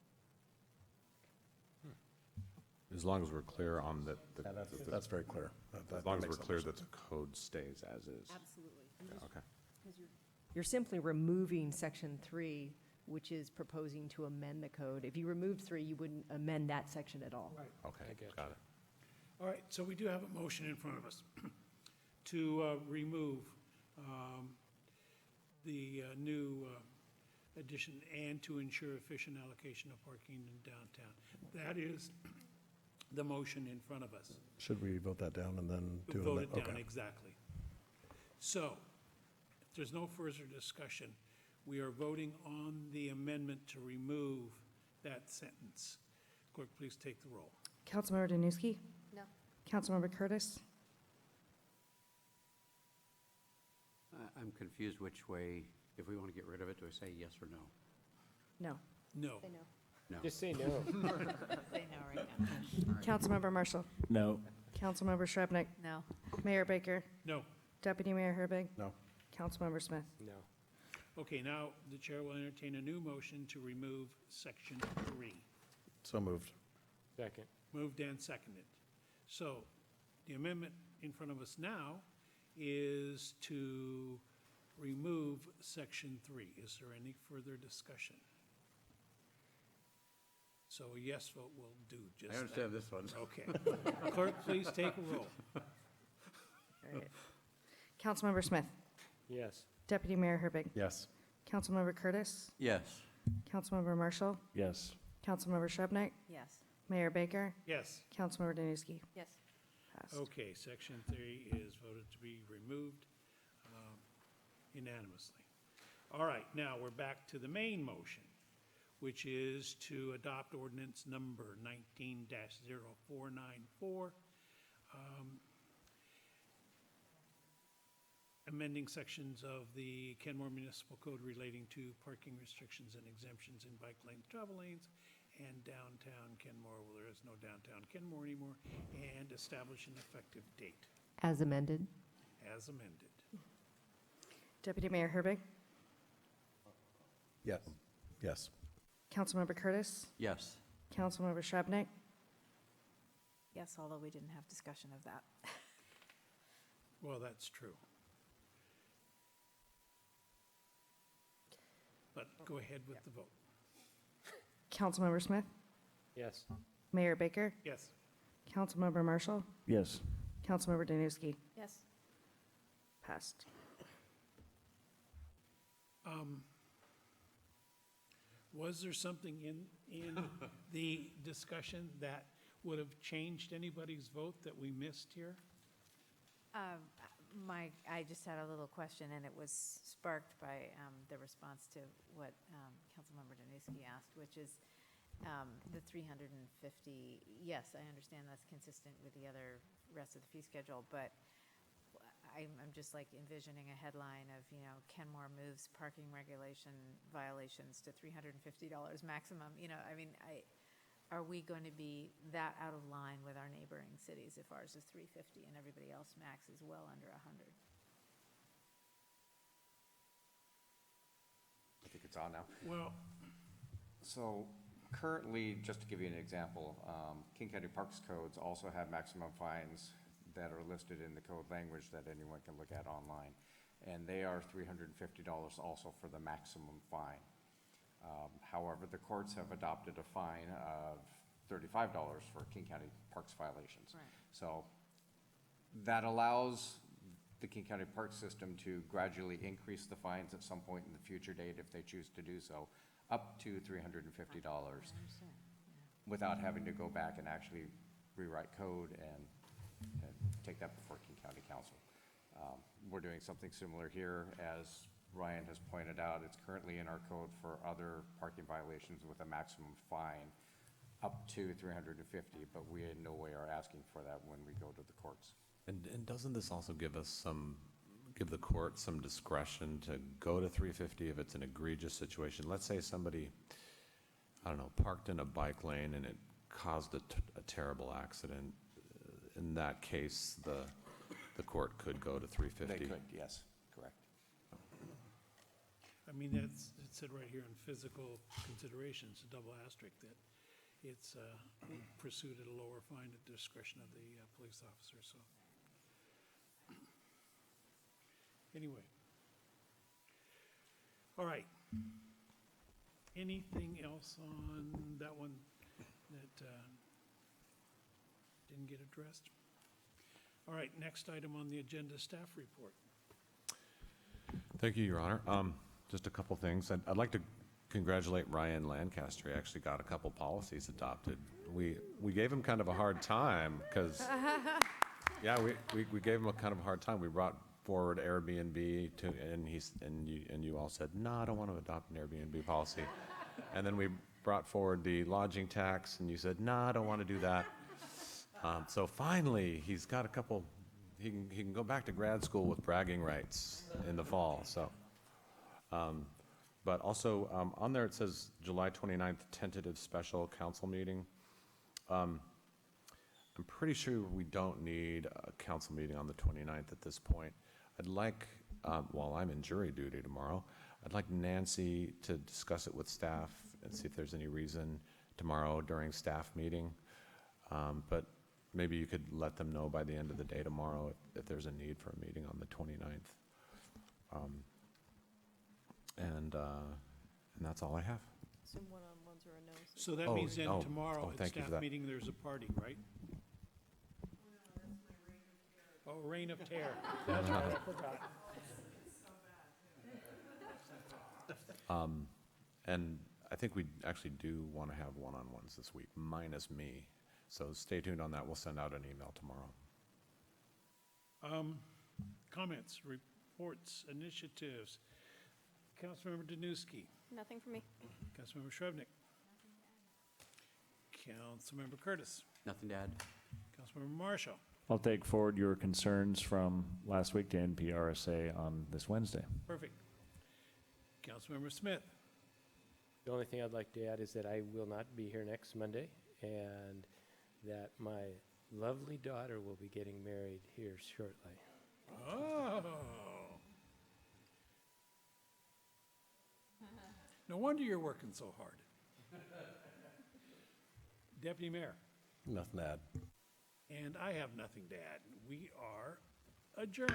Speaker 12: As long as we're clear on that.
Speaker 5: Yeah, that's very clear.
Speaker 12: As long as we're clear that the code stays as is.
Speaker 13: Absolutely.
Speaker 12: Yeah, okay.
Speaker 13: You're simply removing section 3, which is proposing to amend the code. If you removed 3, you wouldn't amend that section at all.
Speaker 1: Right.
Speaker 12: Okay,
Speaker 11: I get
Speaker 12: got it.
Speaker 1: All right, so we do have a motion in front of us to remove the new addition and to ensure efficient allocation of parking in downtown. That is the motion in front of us.
Speaker 5: Should we vote that down and then do it?
Speaker 1: Vote it down,
Speaker 5: Okay.
Speaker 1: exactly. So, if there's no further discussion, we are voting on the amendment to remove that sentence. Clerk, please take the roll.
Speaker 16: Councilmember Danuski?
Speaker 9: No.
Speaker 16: Councilmember Curtis?
Speaker 14: I'm confused which way, if we want to get rid of it, do I say yes or no?
Speaker 16: No.
Speaker 1: No.
Speaker 9: Say no.
Speaker 14: No.
Speaker 11: Just say no.
Speaker 10: Say no right now.
Speaker 16: Councilmember Marshall?
Speaker 17: No.
Speaker 16: Councilmember Shrubnik?
Speaker 10: No.
Speaker 16: Mayor Baker?
Speaker 1: No.
Speaker 16: Deputy Mayor Herbig?
Speaker 5: No.
Speaker 16: Councilmember Smith?
Speaker 11: No.
Speaker 1: Okay, now the chair will entertain a new motion to remove section 3.
Speaker 5: So moved.
Speaker 11: Second.
Speaker 1: Moved and seconded. So the amendment in front of us now is to remove section 3. Is there any further discussion? So a yes vote will do just that.
Speaker 14: I understand this one.
Speaker 1: Okay. Clerk, please take a roll.
Speaker 16: All right. Councilmember Smith?
Speaker 11: Yes.
Speaker 16: Deputy Mayor Herbig?
Speaker 5: Yes.
Speaker 16: Councilmember Curtis?
Speaker 14: Yes.
Speaker 16: Councilmember Marshall?
Speaker 17: Yes.
Speaker 16: Councilmember Shrubnik?
Speaker 10: Yes.
Speaker 16: Mayor Baker?
Speaker 1: Yes.
Speaker 16: Councilmember Danuski?
Speaker 9: Yes.
Speaker 16: Passed.
Speaker 1: Okay, section 3 is voted to be removed unanimously. All right, now we're back to the main motion, which is to adopt ordinance number 19-0494, amending sections of the Kenmore Municipal Code relating to parking restrictions and exemptions in bike lanes, travel lanes, and downtown Kenmore, well, there is no downtown Kenmore anymore, and establish an effective date
Speaker 13: As amended?
Speaker 1: as amended.
Speaker 16: Deputy Mayor Herbig?
Speaker 5: Yes. Yes.
Speaker 16: Councilmember Curtis?
Speaker 14: Yes.
Speaker 16: Councilmember Shrubnik?
Speaker 10: Yes, although we didn't have discussion of that.
Speaker 1: Well, that's true. But go ahead with the vote.
Speaker 16: Councilmember Smith?
Speaker 11: Yes.
Speaker 16: Mayor Baker?
Speaker 1: Yes.
Speaker 16: Councilmember Marshall?
Speaker 17: Yes.
Speaker 16: Councilmember Danuski?
Speaker 9: Yes.
Speaker 16: Passed.
Speaker 1: Was there something in the discussion that would have changed anybody's vote that we missed here?
Speaker 10: I just had a little question, and it was sparked by the response to what Councilmember Danuski asked, which is the 350. Yes, I understand that's consistent with the other rest of the fee schedule, but I'm just like envisioning a headline of, Kenmore moves parking regulation violations to $350 maximum. Are we going to be that out of line with our neighboring cities if ours is 350 and everybody else max is well under 100?
Speaker 18: I think it's on now.
Speaker 1: Well,
Speaker 18: So currently, just to give you an example, King County Parks codes also have maximum fines that are listed in the code language that anyone can look at online. And they are $350 also for the maximum fine. However, the courts have adopted a fine of $35 for King County Parks violations.
Speaker 10: Right.
Speaker 18: So that allows the King County Park System to gradually increase the fines at some point in the future date if they choose to do so, up to $350 without having to go back and actually rewrite code and take that before King County Council. We're doing something similar here. As Ryan has pointed out, it's currently in our code for other parking violations with a maximum fine up to $350, but we in no way are asking for that when we go to the courts.
Speaker 12: And doesn't this also give us some give the court some discretion to go to 350 if it's an egregious situation. Let's say somebody, I don't know, parked in a bike lane and it caused a terrible accident. In that case, the court could go to 350.
Speaker 18: They could, yes, correct.
Speaker 1: I mean, it said right here in physical considerations, a double asterisk, that it's pursued at a lower fine at the discretion of the police officer, so. Anyway. All right. Anything else on that one that didn't get addressed? All right, next item on the agenda, staff report.
Speaker 12: Thank you, Your Honor. Just a couple things. I'd like to congratulate Ryan Lancaster. He actually got a couple policies adopted. We gave him kind of a hard time because, yeah, we gave him a kind of a hard time. We brought forward Airbnb and you all said, no, I don't want to adopt an Airbnb policy. And then we brought forward the lodging tax and you said, no, I don't want to do that. So finally, he's got a couple, he can go back to grad school with bragging rights in the fall, so. But also, on there it says July 29th, tentative special council meeting. I'm pretty sure we don't need a council meeting on the 29th at this point. I'd like, while I'm in jury duty tomorrow, I'd like Nancy to discuss it with staff and see if there's any reason tomorrow during staff meeting. But maybe you could let them know by the end of the day tomorrow if there's a need for a meeting on the 29th. And that's all I have.
Speaker 9: Some one-on-ones or a no.
Speaker 1: So that means then tomorrow at staff meeting, there's a party, right? Oh, reign of terror. That's right, I forgot.
Speaker 12: And I think we actually do want to have one-on-ones this week, minus me. So stay tuned on that. We'll send out an email tomorrow.
Speaker 1: Comments, reports, initiatives. Councilmember Danuski.
Speaker 9: Nothing for me.
Speaker 1: Councilmember Shrevenick. Councilmember Curtis.
Speaker 14: Nothing to add.
Speaker 1: Councilmember Marshall.
Speaker 17: I'll take forward your concerns from last week to NPRSA on this Wednesday.
Speaker 1: Perfect. Councilmember Smith.
Speaker 11: The only thing I'd like to add is that I will not be here next Monday, and that my lovely daughter will be getting married here shortly.
Speaker 1: Oh. No wonder you're working so hard. Deputy Mayor.
Speaker 5: Nothing to add.
Speaker 1: And I have nothing to add. We are adjourned.